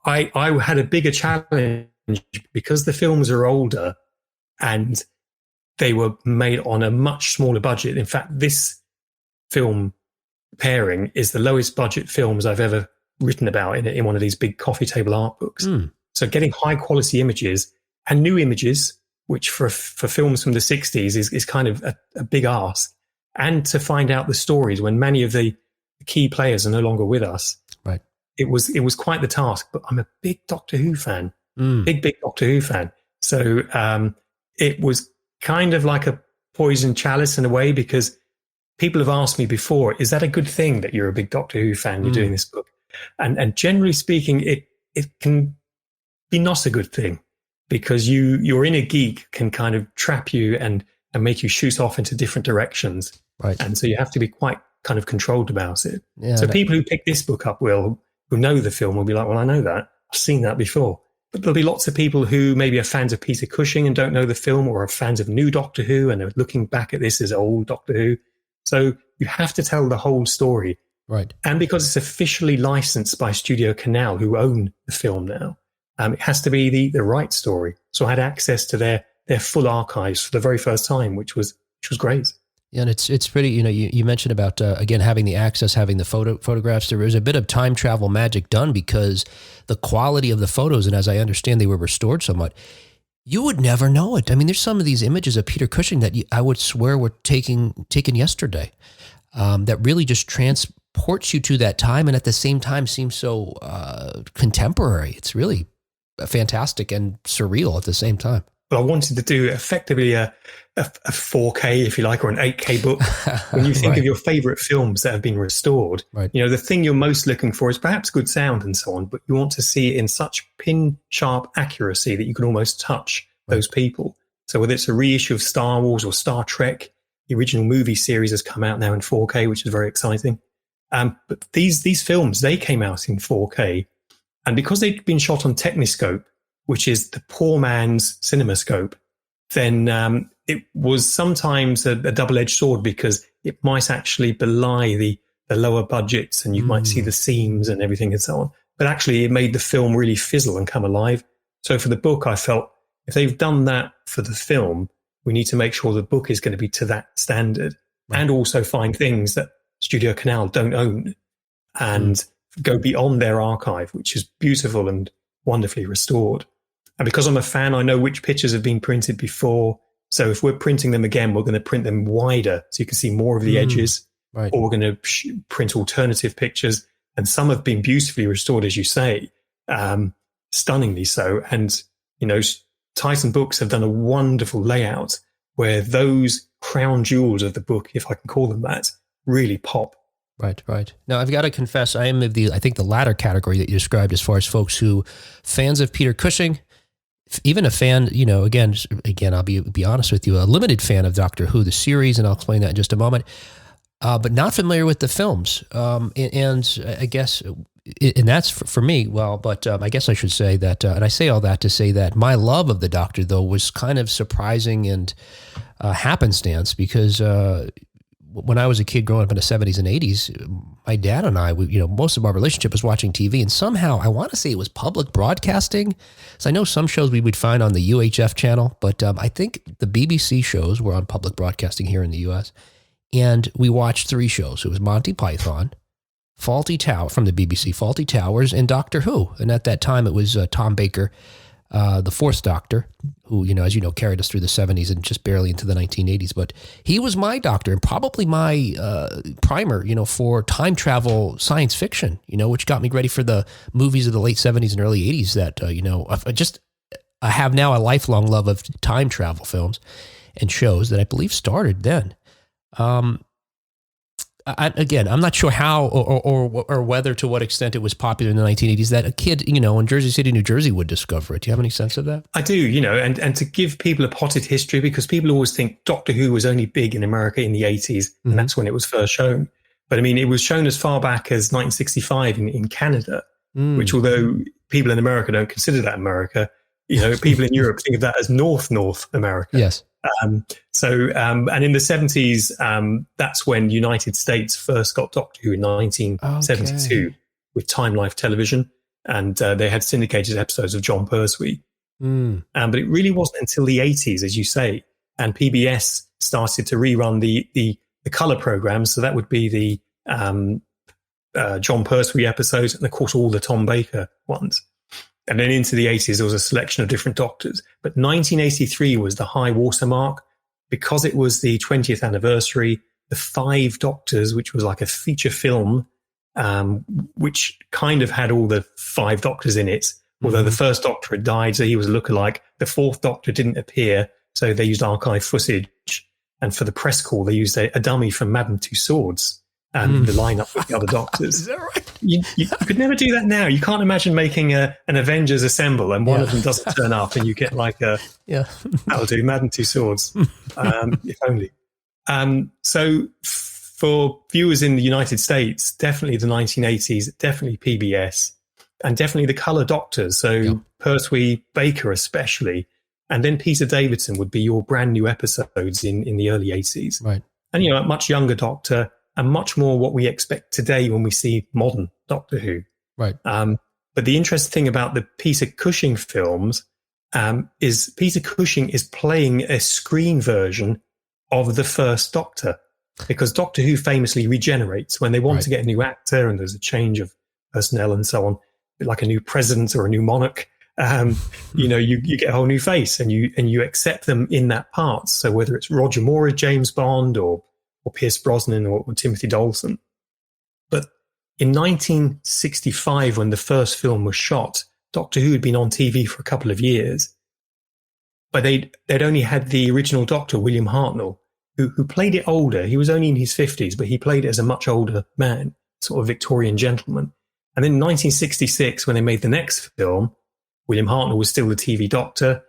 I had a bigger challenge because the films are older and they were made on a much smaller budget. In fact, this film pairing is the lowest budget films I've ever written about in one of these big coffee table art books. So getting high quality images and new images, which for films from the 60s is kind of a big ask, and to find out the stories when many of the key players are no longer with us. Right. It was quite the task, but I'm a big Doctor Who fan, big Doctor Who fan. So it was kind of like a poison chalice in a way, because people have asked me before, is that a good thing that you're a big Doctor Who fan, you're doing this book? And generally speaking, it can be not a good thing, because your inner geek can kind of trap you and make you shoot off into different directions. Right. And so you have to be quite kind of controlled about it. Yeah, so people who pick this book up who know the film will be like, well, I know that. I've seen that before. But there'll be lots of people who maybe are fans of Peter Cushing and don't know the film, or are fans of new Doctor Who and are looking back at this as old Doctor Who. So you have to tell the whole story. Right. And because it's officially licensed by Studio Canal, who own the film now, it has to be the right story. So I had access to their full archives for the very first time, which was great. Yeah, and it's pretty, you mentioned about, again, having the access, having the photographs. There was a bit of time travel magic done because the quality of the photos, and as I understand, they were restored somewhat, you would never know it. I mean, there's some of these images of Peter Cushing that I would swear were taken yesterday, that really just transports you to that time, and at the same time seems so contemporary. It's really fantastic and surreal at the same time. But I wanted to do effectively a 4K, if you like, or an 8K book. When you think of your favorite films that have been restored, the thing you're most looking for is perhaps good sound and so on, but you want to see it in such pin sharp accuracy that you can almost touch those people. So whether it's a reissue of Star Wars or Star Trek, the original movie series has come out now in 4K, which is very exciting. But these films, they came out in 4K. And because they'd been shot on Techniscope, which is the poor man's cinemascope, then it was sometimes a double-edged sword, because it might actually belie the lower budgets and you might see the seams and everything and so on. But actually it made the film really fizzle and come alive. So for the book, I felt if they've done that for the film, we need to make sure the book is going to be to that standard, and also find things that Studio Canal don't own and go beyond their archive, which is beautiful and wonderfully restored. And because I'm a fan, I know which pictures have been printed before. So if we're printing them again, we're going to print them wider so you can see more of the edges, or we're going to print alternative pictures. And some have been beautifully restored, as you say, stunningly so. And, Titan Books have done a wonderful layout where those crown jewels of the book, if I can call them that, really pop. Right. Now, I've got to confess, I am of I think the latter category that you described, as far as folks who, fans of Peter Cushing, even a fan, again, I'll be honest with you, a limited fan of Doctor Who, the series, and I'll explain that in just a moment, but not familiar with the films. And I guess, and that's for me, but I guess I should say that, and I say all that to say that my love of the Doctor, though, was kind of surprising and happenstance, because when I was a kid growing up in the 70s and 80s, my dad and I, most of our relationship was watching TV, and somehow I want to say it was public broadcasting. So I know some shows we would find on the UHF channel, but I think the BBC shows were on public broadcasting here in the US. And we watched 3 shows. It was Monty Python, Fawlty Towers from the BBC, Fawlty Towers, and Doctor Who. And at that time it was Tom Baker the fourth Doctor, who, as you know, carried us through the 70s and just barely into the 1980s. But he was my doctor and probably my primer, for time travel science fiction, which got me ready for the movies of the late 70s and early 80s that, I have now a lifelong love of time travel films and shows that I believe started then. I'm not sure how or whether to what extent it was popular in the 1980s that a kid, in Jersey City, New Jersey would discover it. Do you have any sense of that? I do, and to give people a potted history, because people always think Doctor Who was only big in America in the 80s, and that's when it was first shown. But I mean, it was shown as far back as 1965 in Canada, which, although people in America don't consider that America, people in Europe think of that as North America. Yes. And in the 70s, that's when United States first got Doctor Who in 1972 with Time Life Television, and they had syndicated episodes of John Pertwee. But it really wasn't until the 80s, as you say, and PBS started to rerun the color programs. So that would be the John Pertwee episodes, and of course all the Tom Baker ones. And then into the 80s, there was a selection of different Doctors. But 1983 was the high watermark because it was the 20th anniversary. The 5 Doctors, which was like a feature film, which kind of had all the 5 Doctors in it. Although the first Doctor had died, so he was a lookalike. The 4th Doctor didn't appear, so they used archive footage. And for the press call, they used a dummy from Madame Tussauds and the lineup with the other Doctors. Is that right? You could never do that now. You can't imagine making an Avengers assemble and one of them doesn't turn up and you get like that'll do, Madame Tussauds, if only. So for viewers in the United States, definitely the 1980s, definitely PBS, and definitely the colour Doctors. So Pertwee, Baker especially, and then Peter Davidson would be your brand new episodes in the early 80s. Right. And, a much younger Doctor, and much more what we expect today when we see modern Doctor Who. Right. But the interesting thing about the Peter Cushing films is Peter Cushing is playing a screen version of the first Doctor, because Doctor Who famously regenerates when they want to get a new actor and there's a change of personnel and so on, like a new president or a new monarch. You get a whole new face and you accept them in that part. So whether it's Roger Moore as James Bond or Pierce Brosnan or Timothy Dalton. But in 1965, when the first film was shot, Doctor Who had been on TV for a couple of years, but they'd only had the original Doctor, William Hartnell, who played it older. He was only in his 50s, but he played it as a much older man, sort of Victorian gentleman. And then in 1966, when they made the next film, William Hartnell was still the TV Doctor.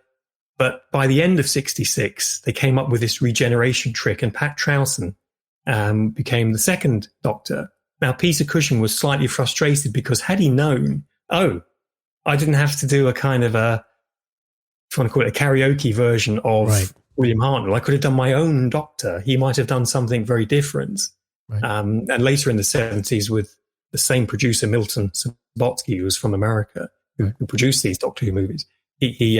But by the end of 66, they came up with this regeneration trick, and Pat Troughton became the second Doctor. Now, Peter Cushing was slightly frustrated because had he known, I didn't have to do a kind of if you want to call it a karaoke version of William Hartnell. I could have done my own Doctor. He might have done something very different. Right. And later in the 70s with the same producer, Milton Subotsky, who was from America, who produced these Doctor Who movies. He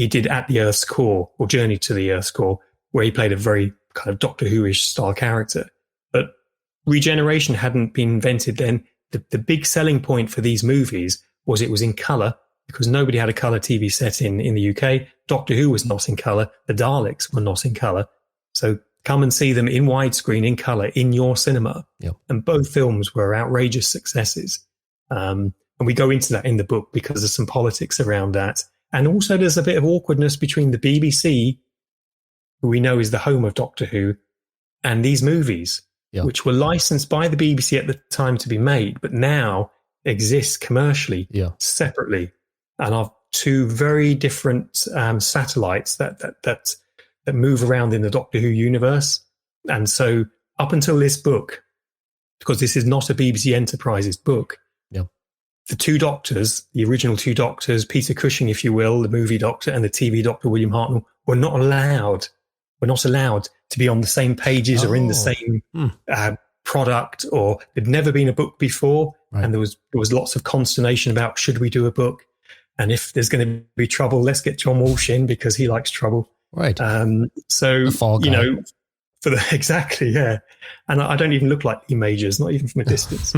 did At the Earth's Core, or Journey to the Earth's Core, where he played a very kind of Doctor Who-ish style character. But regeneration hadn't been invented then. The big selling point for these movies was it was in colour, because nobody had a colour TV set in the UK. Doctor Who was not in colour. The Daleks were not in colour. So come and see them in widescreen, in colour, in your cinema. Yep. And both films were outrageous successes. And we go into that in the book because there's some politics around that. And also there's a bit of awkwardness between the BBC, who we know is the home of Doctor Who, and these movies, which were licensed by the BBC at the time to be made, but now exist commercially separately, and are two very different satellites that move around in the Doctor Who universe. And so up until this book, because this is not a BBC Enterprises book, the two Doctors, the original two Doctors, Peter Cushing, if you will, the movie Doctor, and the TV Doctor, William Hartnell, were not allowed to be on the same pages or in the same product, or there'd never been a book before. Right. And there was lots of consternation about, should we do a book? And if there's going to be trouble, let's get John Walsh in because he likes trouble. Right. So, exactly, yeah. And I don't even look like Lee Majors, not even from a distance.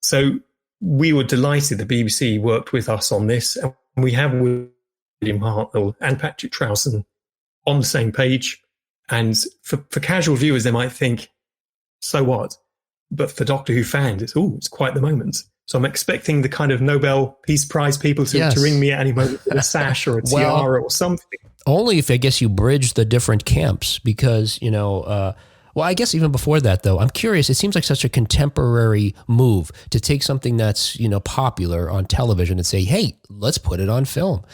So we were delighted the BBC worked with us on this. And we have William Hartnell and Patrick Troughton on the same page. And for casual viewers, they might think, so what? But for Doctor Who fans, it's quite the moment. So I'm expecting the kind of Nobel Peace Prize people to ring me at any moment with a sash or a tiara or something. Only if I guess you bridge the different camps, because, well, I guess even before that, though, I'm curious. It seems like such a contemporary move to take something that's, popular on television and say, hey, let's put it on film,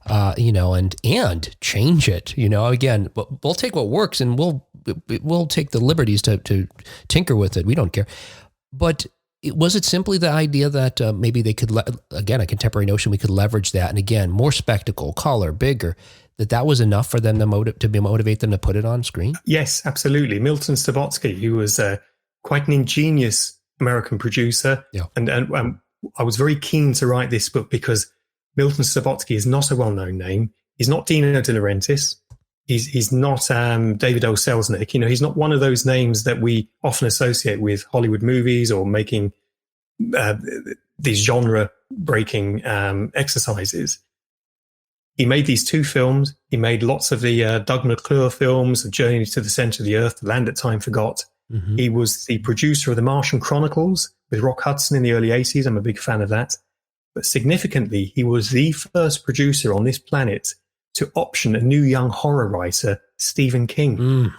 and change it. Again, we'll take what works and we'll take the liberties to tinker with it. We don't care. But was it simply the idea that maybe they could, again, a contemporary notion, we could leverage that, and again, more spectacle, color, bigger, that was enough for them to motivate them to put it on screen? Yes, absolutely. Milton Subotsky, who was quite an ingenious American producer, and I was very keen to write this book because Milton Subotsky is not a well-known name. He's not Dino De Laurentiis. He's not David O. Selznick. He's not one of those names that we often associate with Hollywood movies or making these genre-breaking exercises. He made these 2 films. He made lots of the Doug McClure films, The Journey to the Center of the Earth, The Land That Time Forgot. Mm-hmm. He was the producer of The Martian Chronicles with Rock Hudson in the early 80s. I'm a big fan of that. But significantly, he was the first producer on this planet to option a new young horror writer, Stephen King.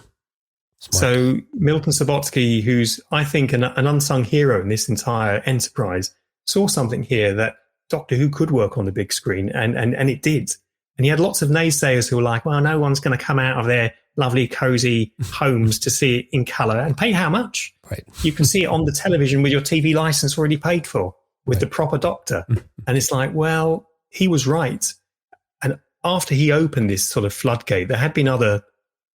So Milton Subotsky, who's, I think, an unsung hero in this entire enterprise, saw something here that Doctor Who could work on the big screen, and it did. And he had lots of naysayers who were like, well, no one's going to come out of their lovely, cozy homes to see it in colour. And pay how much? Right. You can see it on the television with your TV licence already paid for, with the proper doctor. And it's like, well, he was right. And after he opened this sort of floodgate, there had been other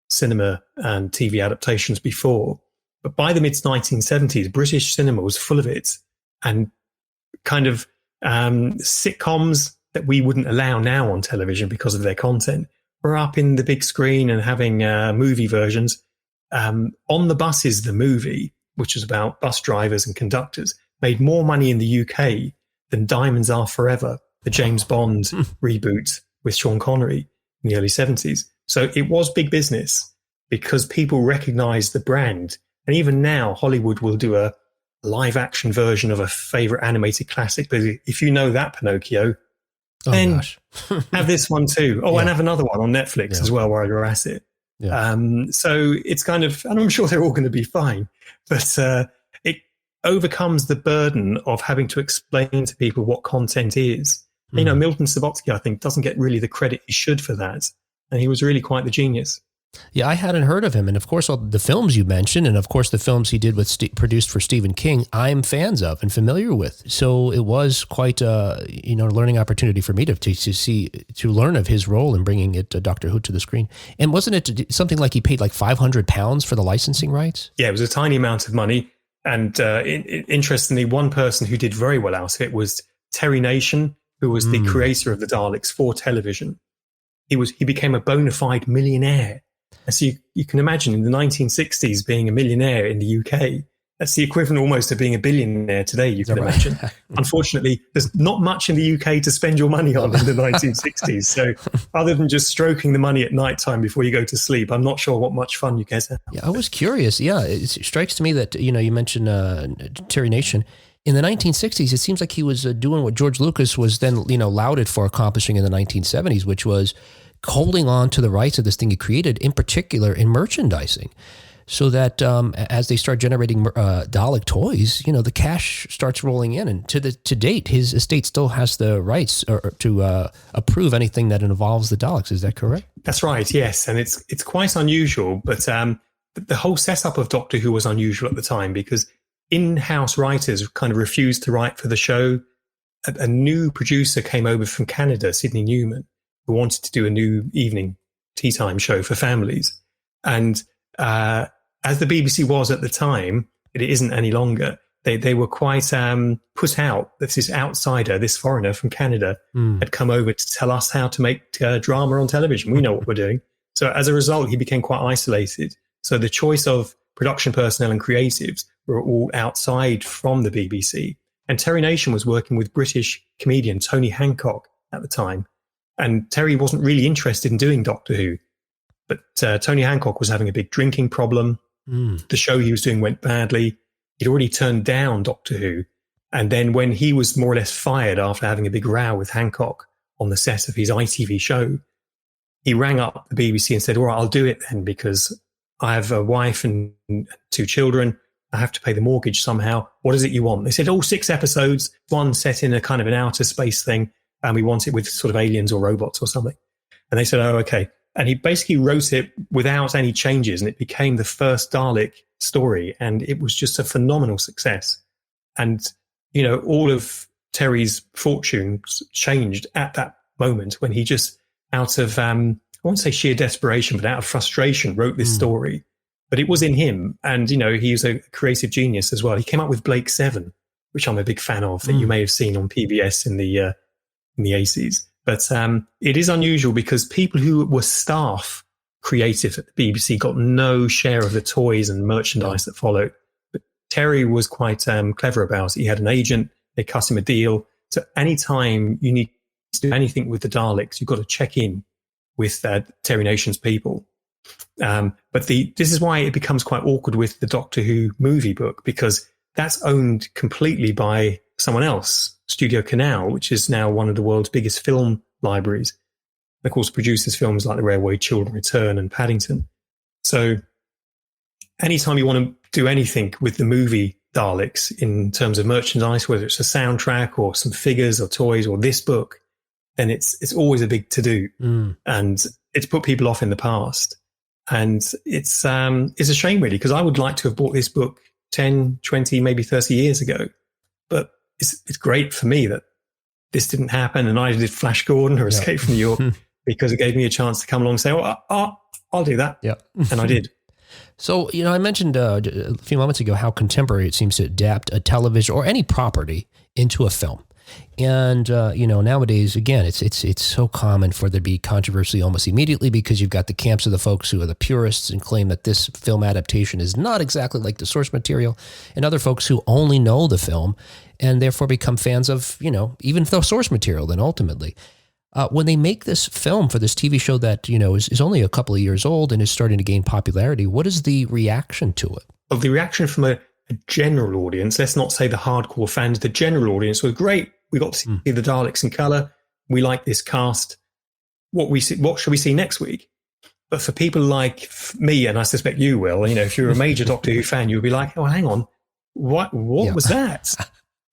cinema and TV adaptations before. But by the mid-1970s, British cinema was full of it. And kind of sitcoms that we wouldn't allow now on television because of their content were up in the big screen and having movie versions. On the Buses, the movie, which was about bus drivers and conductors, made more money in the UK than Diamonds Are Forever, the James Bond reboot with Sean Connery in the early 70s. So it was big business because people recognized the brand. And even now, Hollywood will do a live action version of a favorite animated classic. But if you know that Pinocchio, then have this one too. And have another one on Netflix as well while you're at it. So it's kind of, and I'm sure they're all going to be fine, but it overcomes the burden of having to explain to people what content is. Milton Subotsky, I think, doesn't get really the credit he should for that. And he was really quite the genius. Yeah, I hadn't heard of him. And of course, all the films you mentioned, and of course, the films he did produced for Stephen King, I'm fans of and familiar with. So it was quite a learning opportunity for me to learn of his role in bringing Doctor Who to the screen. And wasn't it something like he paid like £500 for the licensing rights? Yeah, it was a tiny amount of money. And interestingly, one person who did very well out of it was Terry Nation, who was the creator of the Daleks for television. He became a bona fide millionaire. And so you can imagine in the 1960s being a millionaire in the UK. That's the equivalent almost of being a billionaire today, you can imagine. Unfortunately, there's not much in the UK to spend your money on in the 1960s. So other than just stroking the money at night time before you go to sleep, I'm not sure what much fun you get out. Yeah, I was curious. Yeah, it strikes to me that, you mentioned Terry Nation. In the 1960s, it seems like he was doing what George Lucas was then, lauded for accomplishing in the 1970s, which was holding on to the rights of this thing he created, in particular in merchandising, so that as they start generating Dalek toys, the cash starts rolling in. And to date, his estate still has the rights to approve anything that involves the Daleks. Is that correct? That's right, yes. And it's quite unusual, but the whole setup of Doctor Who was unusual at the time because in-house writers kind of refused to write for the show. A new producer came over from Canada, Sidney Newman, who wanted to do a new evening tea time show for families. And as the BBC was at the time, it isn't any longer, they were quite put out that this outsider, this foreigner from Canada, had come over to tell us how to make drama on television. We know what we're doing. So as a result, he became quite isolated. So the choice of production personnel and creatives were all outside from the BBC. And Terry Nation was working with British comedian Tony Hancock at the time. And Terry wasn't really interested in doing Doctor Who. But Tony Hancock was having a big drinking problem. The show he was doing went badly. He'd already turned down Doctor Who. And then when he was more or less fired after having a big row with Hancock on the set of his ITV show, he rang up the BBC and said, all right, I'll do it then, because I have a wife and 2 children. I have to pay the mortgage somehow. What is it you want? They said, 6 episodes, one set in a kind of an outer space thing, and we want it with sort of aliens or robots or something. And they said, oh, okay. And he basically wrote it without any changes, and it became the first Dalek story, and it was just a phenomenal success. And, all of Terry's fortunes changed at that moment when he just, out of, I won't say sheer desperation, but out of frustration, wrote this story. But it was in him, and, he was a creative genius as well. He came up with Blake 7, which I'm a big fan of, that you may have seen on PBS in the 80s. But it is unusual because people who were staff creative at the BBC got no share of the toys and merchandise that followed. But Terry was quite clever about it. He had an agent. They cut him a deal. So anytime you need to do anything with the Daleks, you've got to check in with Terry Nation's people. But this is why it becomes quite awkward with the Doctor Who movie book, because that's owned completely by someone else, Studio Canal, which is now one of the world's biggest film libraries. Of course, produces films like The Railway Children Return and Paddington. So anytime you want to do anything with the movie Daleks in terms of merchandise, whether it's a soundtrack or some figures or toys or this book, then it's always a big to-do. And it's put people off in the past. And it's a shame, really, because I would like to have bought this book 10, 20, maybe 30 years ago. But it's great for me that this didn't happen and I did Flash Gordon or Escape from New York, because it gave me a chance to come along and say, I'll do that. Yeah. And I did. So, I mentioned a few moments ago how contemporary it seems to adapt a television or any property into a film. And, nowadays, again, it's so common for there to be controversy almost immediately, because you've got the camps of the folks who are the purists and claim that this film adaptation is not exactly like the source material, and other folks who only know the film and therefore become fans of, even the source material then ultimately. When they make this film for this TV show that, is only a couple of years old and is starting to gain popularity, what is the reaction to it? Well, the reaction from a general audience, let's not say the hardcore fans, the general audience was great. We got to see the Daleks in colour. We like this cast. What shall we see next week? But for people like me, and I suspect you will, if you're a major Doctor Who fan, you'll be like, oh, hang on. What was that?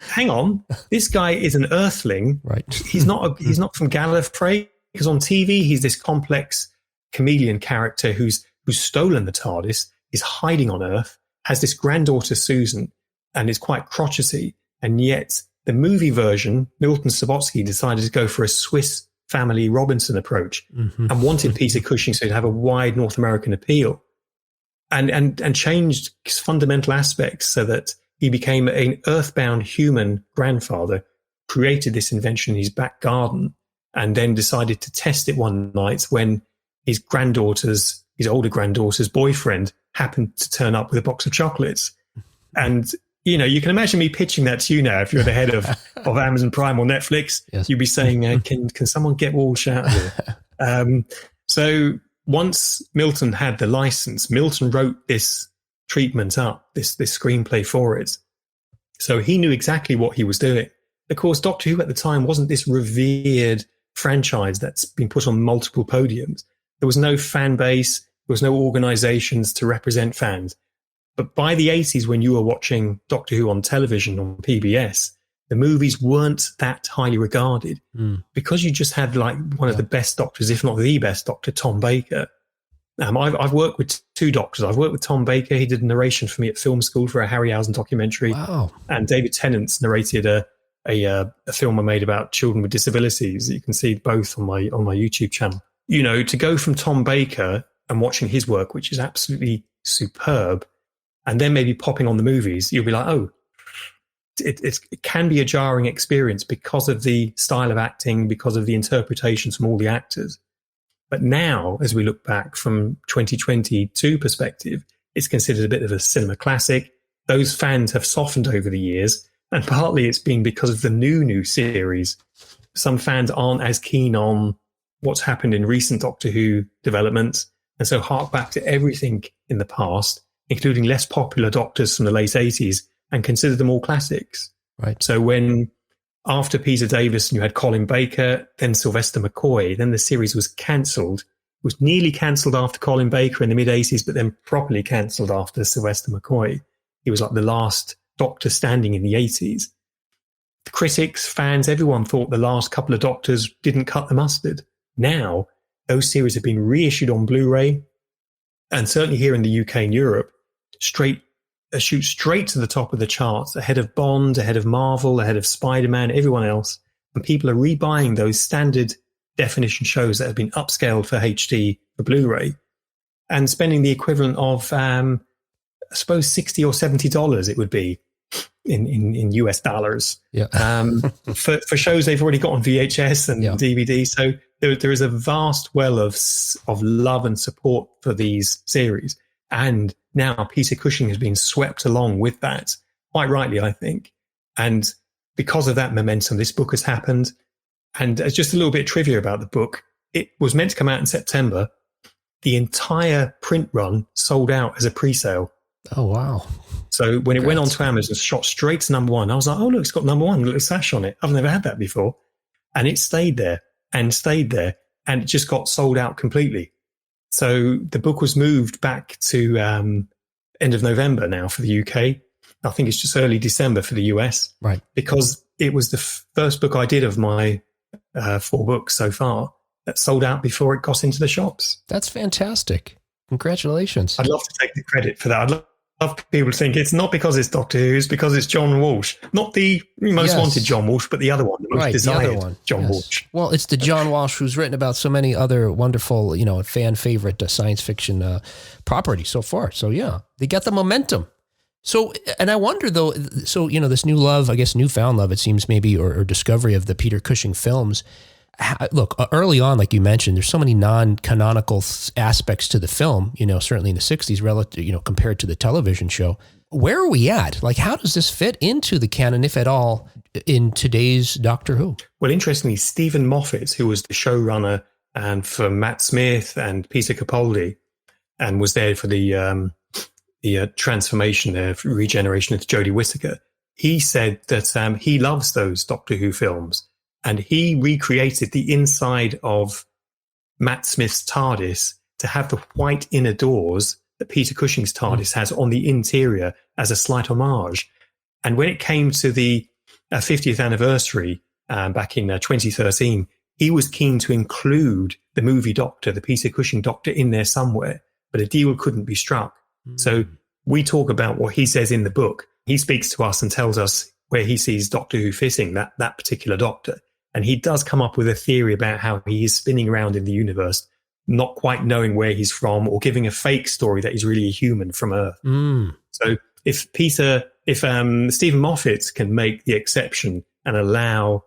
Hang on. This guy is an Earthling. Right. He's not from Gallifrey, because on TV he's this complex chameleon character who's stolen the TARDIS, is hiding on Earth, has this granddaughter Susan, and is quite crotchety, and yet the movie version, Milton Subotsky decided to go for a Swiss Family Robinson approach and wanted Peter Cushing to have a wide North American appeal, and changed his fundamental aspects so that he became an earthbound human grandfather, created this invention in his back garden, and then decided to test it one night when his older granddaughter's boyfriend happened to turn up with a box of chocolates. And you can imagine me pitching that to you now. If you're the head of Amazon Prime or Netflix, yes. You'd be saying, can someone get Walsh out of here? So once Milton had the license, Milton wrote this treatment up, this screenplay for it. So he knew exactly what he was doing. Of course, Doctor Who at the time wasn't this revered franchise that's been put on multiple podiums. There was no fan base. There was no organizations to represent fans. But by the 80s, when you were watching Doctor Who on television on PBS, the movies weren't that highly regarded because you just had like one of the best doctors, if not the best doctor, Tom Baker. I've worked with 2 doctors. I've worked with Tom Baker. He did a narration for me at film school for a Harryhausen documentary. Wow. And David Tennant's narrated a film I made about children with disabilities. You can see both on my YouTube channel. To go from Tom Baker and watching his work, which is absolutely superb, and then maybe popping on the movies, you'll be like, oh, it can be a jarring experience because of the style of acting, because of the interpretations from all the actors. But now, as we look back from 2022 perspective, it's considered a bit of a cinema classic. Those fans have softened over the years, And partly it's been because of the new series. Some fans aren't as keen on what's happened in recent Doctor Who developments, and so hark back to everything in the past, including less popular Doctors from the late 80s, and consider them all classics. Right. So when, after Peter Davison, you had Colin Baker, then Sylvester McCoy, then the series was cancelled. It was nearly cancelled after Colin Baker in the mid-80s, but then properly cancelled after Sylvester McCoy. He was like the last Doctor standing in the 80s. The critics, fans, everyone thought the last couple of Doctors didn't cut the mustard. Now, those series have been reissued on Blu-ray, and certainly here in the UK and Europe, shoot straight to the top of the charts, ahead of Bond, ahead of Marvel, ahead of Spider-Man, everyone else. And people are rebuying those standard definition shows that have been upscaled for HD for Blu-ray and spending the equivalent of, I suppose, $60 or $70 it would be in US dollars. Yeah. For shows they've already got on VHS and DVD. So there is a vast well of love and support for these series. And now Peter Cushing has been swept along with that, quite rightly, I think. And because of that momentum, this book has happened. And just a little bit of trivia about the book. It was meant to come out in September. The entire print run sold out as a pre-sale. Oh, wow. So when it went on to Amazon, shot straight to number one. I was like, oh, look, it's got number one, a little sash on it. I've never had that before. And it stayed there and stayed there. And it just got sold out completely. So the book was moved back to end of November now for the UK. I think it's just early December for the US. Right. Because it was the first book I did of my 4 books so far that sold out before it got into the shops. That's fantastic. Congratulations. I'd love to take the credit for that. I'd love people to think it's not because it's Doctor Who, it's because it's John Walsh. Not the most wanted John Walsh, but the other one, the most desired John Walsh. Well, it's the John Walsh who's written about so many other wonderful, fan favorite science fiction properties so far. So yeah, they got the momentum. So, and I wonder though, this new love, I guess newfound love, it seems maybe, or discovery of the Peter Cushing films. Look, early on, like you mentioned, there's so many non-canonical aspects to the film, certainly in the 60s, relative, compared to the television show. Where are we at? Like, how does this fit into the canon, if at all, in today's Doctor Who? Well, interestingly, Stephen Moffat, who was the showrunner and for Matt Smith and Peter Capaldi, and was there for the transformation, the regeneration into Jodie Whittaker, he said that he loves those Doctor Who films. And he recreated the inside of Matt Smith's TARDIS to have the white inner doors that Peter Cushing's TARDIS has on the interior as a slight homage. And when it came to the 50th anniversary back in 2013, he was keen to include the movie Doctor, the Peter Cushing Doctor, in there somewhere, but a deal couldn't be struck. So we talk about what he says in the book. He speaks to us and tells us where he sees Doctor Who fitting, that particular Doctor. And he does come up with a theory about how he is spinning around in the universe, not quite knowing where he's from, or giving a fake story that he's really a human from Earth. So if Stephen Moffat can make the exception and allow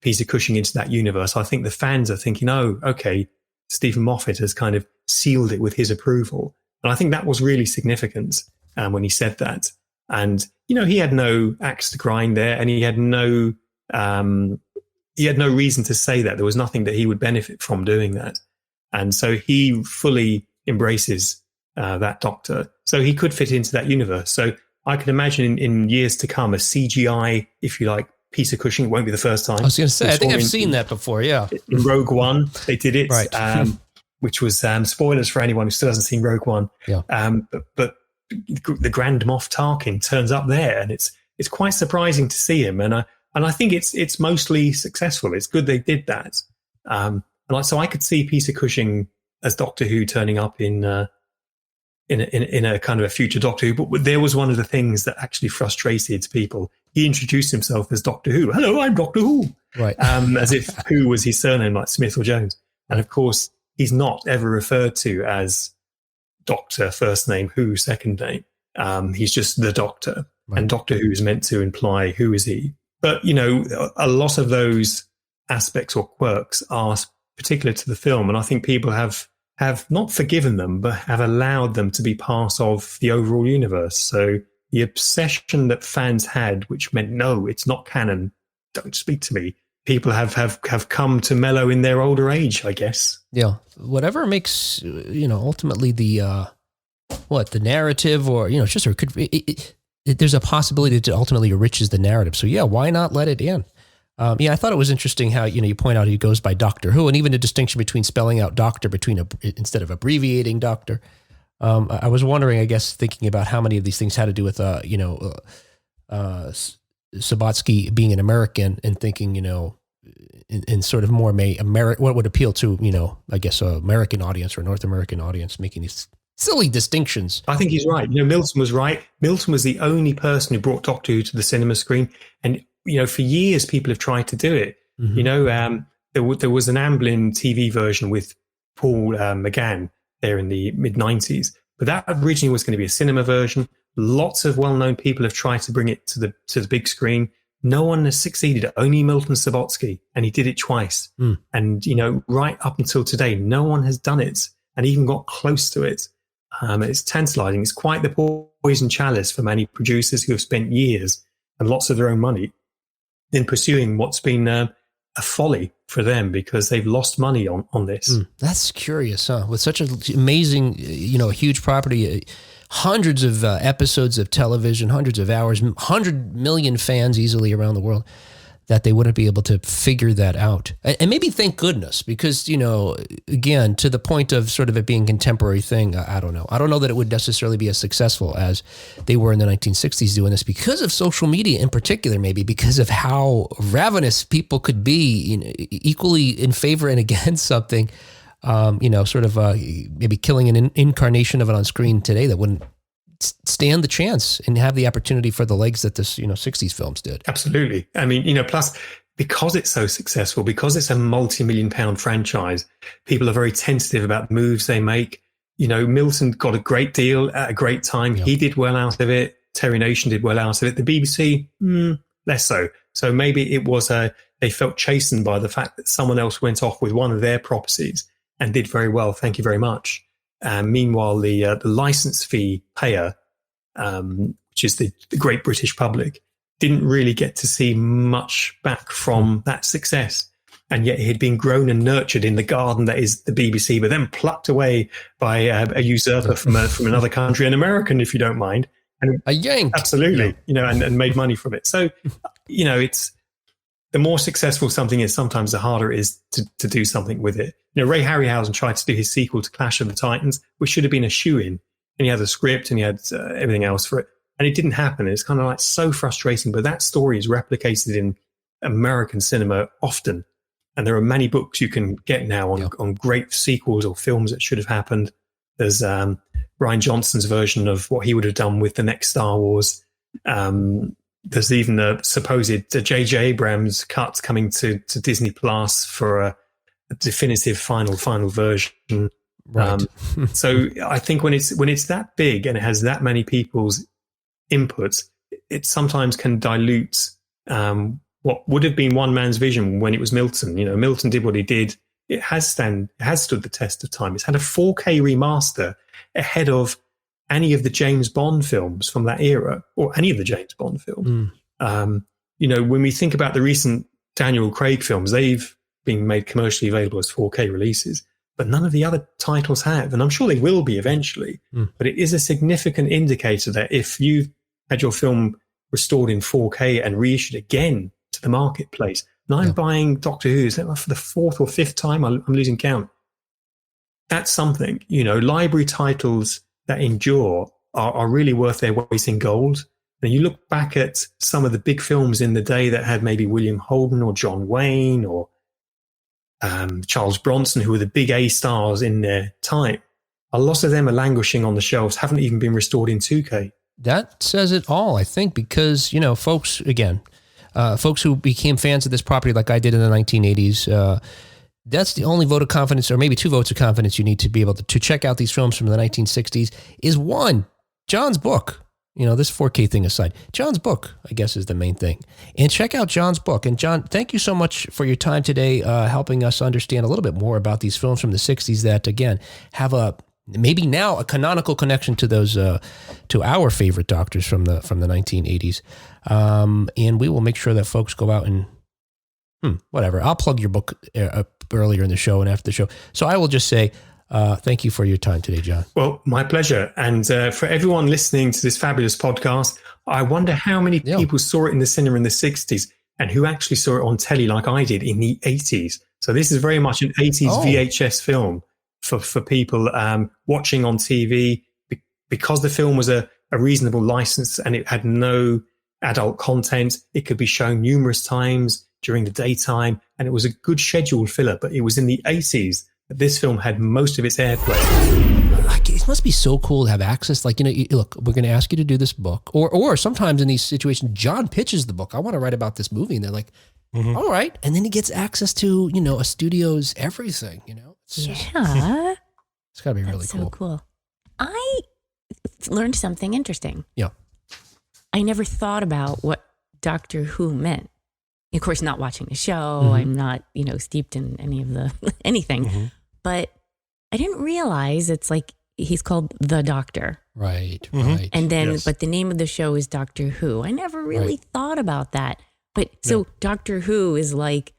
Peter Cushing into that universe, I think the fans are thinking, oh, okay, Stephen Moffat has kind of sealed it with his approval. And I think that was really significant when he said that. And, he had no axe to grind there, and he had no reason to say that. There was nothing that he would benefit from doing that. And so he fully embraces that Doctor. So he could fit into that universe. So I can imagine in years to come, a CGI, if you like, Peter Cushing. It won't be the first time. I was going to say, I think I've seen that before, yeah. In Rogue One, they did it, right. Which was spoilers for anyone who still hasn't seen Rogue One. Yeah. But the Grand Moff Tarkin turns up there, and it's quite surprising to see him. And I think it's mostly successful. It's good they did that. So I could see Peter Cushing as Doctor Who turning up in a kind of a future Doctor Who. But there was one of the things that actually frustrated people. He introduced himself as Doctor Who. Hello, I'm Doctor Who. Right. As if Who was his surname, like Smith or Jones. And of course, he's not ever referred to as Doctor, first name, Who, second name. He's just the Doctor. Right. And Doctor Who is meant to imply who is he. But, a lot of those aspects or quirks are particular to the film. And I think people have not forgiven them, but have allowed them to be part of the overall universe. So the obsession that fans had, which meant, no, it's not canon, don't speak to me. People have come to mellow in their older age, I guess. Yeah. Whatever makes, ultimately the narrative or, it's just, or there's a possibility that it ultimately enriches the narrative. So yeah, why not let it in? I thought it was interesting how, you point out he goes by Doctor Who, and even the distinction between spelling out doctor instead of abbreviating doctor. I was wondering, I guess, thinking about how many of these things had to do with, Sabatsky being an American and thinking, in sort of more what would appeal to, I guess, an American audience or a North American audience, making these silly distinctions. I think he's right. Milton was right. Milton was the only person who brought Doctor Who to the cinema screen. And, for years, people have tried to do it. Mm-hmm. There was an Amblin TV version with Paul McGann there in the mid-90s. But that originally was going to be a cinema version. Lots of well-known people have tried to bring it to the big screen. No one has succeeded, only Milton Sabotsky, and he did it twice. Mm. And, right up until today, no one has done it and even got close to it. It's tantalizing. It's quite the poison chalice for many producers who have spent years and lots of their own money in pursuing what's been a folly for them because they've lost money on this. Mm. That's curious, huh? With such an amazing, a huge property, hundreds of episodes of television, hundreds of hours, 100 million fans easily around the world, that they wouldn't be able to figure that out. And maybe thank goodness, because, again, to the point of sort of it being a contemporary thing, I don't know. I don't know that it would necessarily be as successful as they were in the 1960s doing this because of social media in particular, maybe because of how ravenous people could be, equally in favor and against something, maybe killing an incarnation of it on screen today that wouldn't stand the chance and have the opportunity for the legs that this, 60s films did. Absolutely. I mean, plus because it's so successful, because it's a multi-million-pound franchise, people are very tentative about the moves they make. Milton got a great deal at a great time. Yep. He did well out of it. Terry Nation did well out of it. The BBC, less so. So maybe it was they felt chastened by the fact that someone else went off with one of their properties and did very well. Thank you very much. Meanwhile, the license fee payer, which is the great British public, didn't really get to see much back from that success. And yet it had been grown and nurtured in the garden that is the BBC, but then plucked away by a usurper from another country, an American, if you don't mind. And a Yank. Absolutely, and made money from it. So, it's the more successful something is, sometimes the harder it is to do something with it. Ray Harryhausen tried to do his sequel to Clash of the Titans, which should have been a shoe-in. And he had a script and he had everything else for it. And it didn't happen. It's kind of like so frustrating. But that story is replicated in American cinema often. And there are many books you can get now on great sequels or films that should have happened. There's Rian Johnson's version of what he would have done with the next Star Wars. There's even a supposed J.J. Abrams cut coming to Disney Plus for a definitive final version. Right. So I think when it's that big and it has that many people's input, it sometimes can dilute what would have been one man's vision when it was Milton. Milton did what he did. It has stood the test of time. It's had a 4K remaster ahead of any of the James Bond films from that era, or any of the James Bond films. When we think about the recent Daniel Craig films, they've been made commercially available as 4K releases, but none of the other titles have. And I'm sure they will be eventually, but it is a significant indicator that if you've had your film restored in 4K and reissued again to the marketplace, and I'm buying Doctor Who, is that for the fourth or fifth time? I'm losing count. That's something. Library titles that endure are really worth their weight in gold. And you look back at some of the big films in the day that had maybe William Holden or John Wayne or Charles Bronson, who were the big A stars in their time. A lot of them are languishing on the shelves, haven't even been restored in 2K. That says it all, I think, because, folks who became fans of this property like I did in the 1980s, that's the only vote of confidence, or maybe 2 votes of confidence you need to be able to check out these films from the 1960s, is one, John's book. This 4K thing aside, John's book, I guess, is the main thing. And check out John's book. And John, thank you so much for your time today, helping us understand a little bit more about these films from the 60s that, again, have a maybe now a canonical connection to those to our favorite doctors from the 1980s. And we will make sure that folks go out and whatever. I'll plug your book earlier in the show and after the show. So I will just say thank you for your time today, John. Well, my pleasure. And for everyone listening to this fabulous podcast, I wonder how many people saw it in the cinema in the 60s and who actually saw it on telly like I did in the 80s. So this is very much an 80s VHS film for people watching on TV because the film was a reasonable license and it had no adult content. It could be shown numerous times during the daytime, and it was a good scheduled filler, but it was in the 80s that this film had most of its airplay. It must be so cool to have access. Like, look, we're going to ask you to do this book. Or sometimes in these situations, John pitches the book. I want to write about this movie. And they're like, all right. And then he gets access to, a studio's everything, It's got to be really cool. So cool. I learned something interesting. Yeah. I never thought about what Doctor Who meant. Of course, not watching the show. I'm not, steeped in any of the anything. But I didn't realize it's like he's called the Doctor. Right. And then, but the name of the show is Doctor Who. I never really thought about that. But so Doctor Who is like,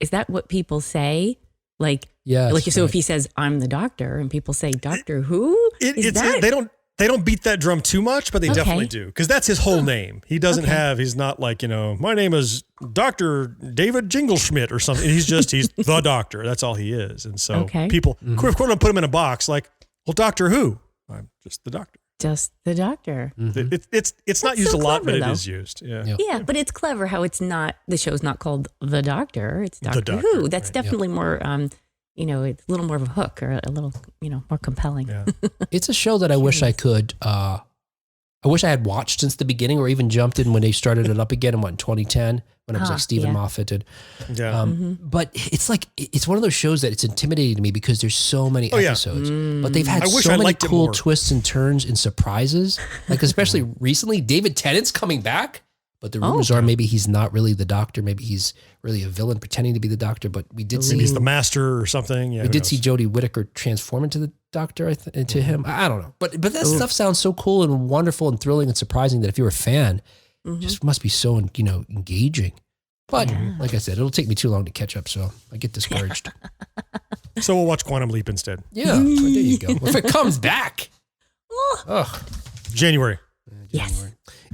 is that what people say? Like, so if he says, I'm the Doctor, and people say, Doctor Who? They don't beat that drum too much, but they definitely do. Because that's his whole name. He doesn't he's not like, my name is Dr. David Jingleschmidt or something. He's the Doctor. That's all he is. And so people, of course, put him in a box like, well, Doctor Who? I'm just the Doctor. Just the Doctor. It's not used a lot, but it is used. Yeah, but it's clever how it's not, the show's not called The Doctor. It's Doctor Who. That's definitely more, it's a little more of a hook or a little, more compelling. Yeah. It's a show that I wish I could, I wish I had watched since the beginning or even jumped in when they started it up again in 2010 when it was like Stephen Moffat. But it's like, it's one of those shows that it's intimidating to me because there's so many episodes, but they've had so many cool twists and turns and surprises. Like, especially recently, David Tennant's coming back. But the rumors are maybe he's not really the Doctor. Maybe he's really a villain pretending to be the Doctor. But we did see he's the Master or something. Yeah, we did see Jodie Whittaker transform into the Doctor. To him, I don't know. But that stuff sounds so cool and wonderful and thrilling and surprising that if you're a fan, it just must be so engaging. But like I said, it'll take me too long to catch up, so I get discouraged. So we'll watch Quantum Leap instead. Yeah, well, there you go. If it comes back, January. Yes.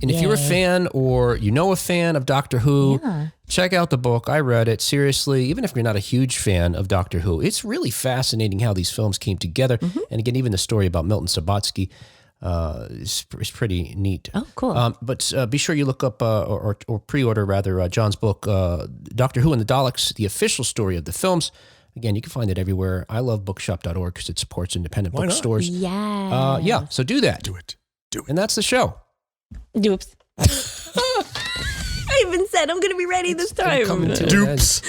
And if you're a fan or a fan of Doctor Who, check out the book. I read it. Seriously, even if you're not a huge fan of Doctor Who, it's really fascinating how these films came together. And again, even the story about Milton Subotsky is pretty neat. Oh, cool. But be sure you look up or pre-order, rather, John's book, Doctor Who and the Daleks, the official story of the films. Again, you can find it everywhere. I love bookshop.org because it supports independent bookstores. Yeah. So do that. Do it. And that's the show. Dupes. I even said I'm going to be ready this time. Dupes.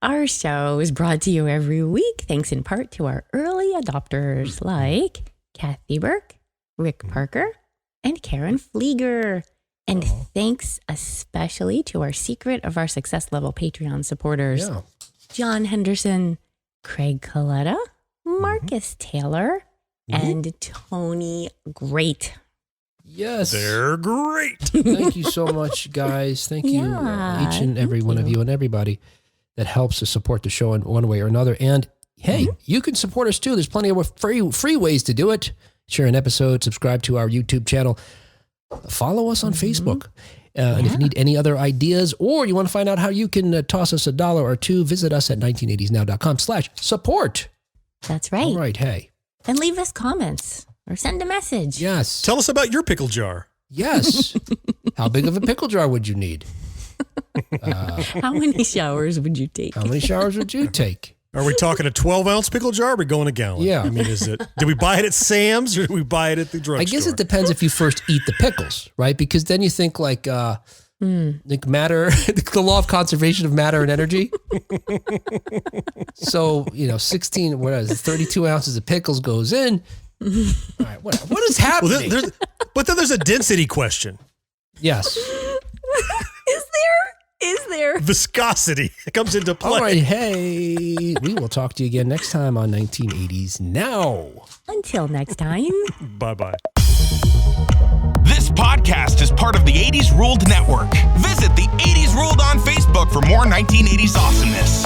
Our show is brought to you every week, thanks in part to our early adopters like Kathy Burke, Rick Parker, and Karen Flieger. And thanks especially to our Secret of Our Success level Patreon supporters, John Henderson, Craig Coletta, Marcus Taylor, and Tony Great. Yes. They're great. Thank you so much, guys. Thank you, each and every one of you and everybody that helps to support the show in one way or another. And hey, you can support us too. There's plenty of free ways to do it. Share an episode, subscribe to our YouTube channel, follow us on Facebook. And if you need any other ideas or you want to find out how you can toss us $1 or $2, visit us at 1980snow.com/support. That's right. All right. Hey. And leave us comments or send a message. Yes. Tell us about your pickle jar. Yes. How big of a pickle jar would you need? How many showers would you take? How many showers would you take? Are we talking a 12-ounce pickle jar or are we going a gallon? Yeah. I mean, did we buy it at Sam's or did we buy it at the drugstore? I guess it depends if you first eat the pickles, right? Because then you think like matter, the law of conservation of matter and energy. So, 32 ounces of pickles goes in. All right, what is happening? Well, but then there's a density question. Yes. Is there? Is there? Viscosity comes into play. All right, hey, we will talk to you again next time on 1980s Now. Until next time. Bye-bye. This podcast is part of the 80s Ruled Network. Visit the 80s Ruled on Facebook for more 1980s awesomeness.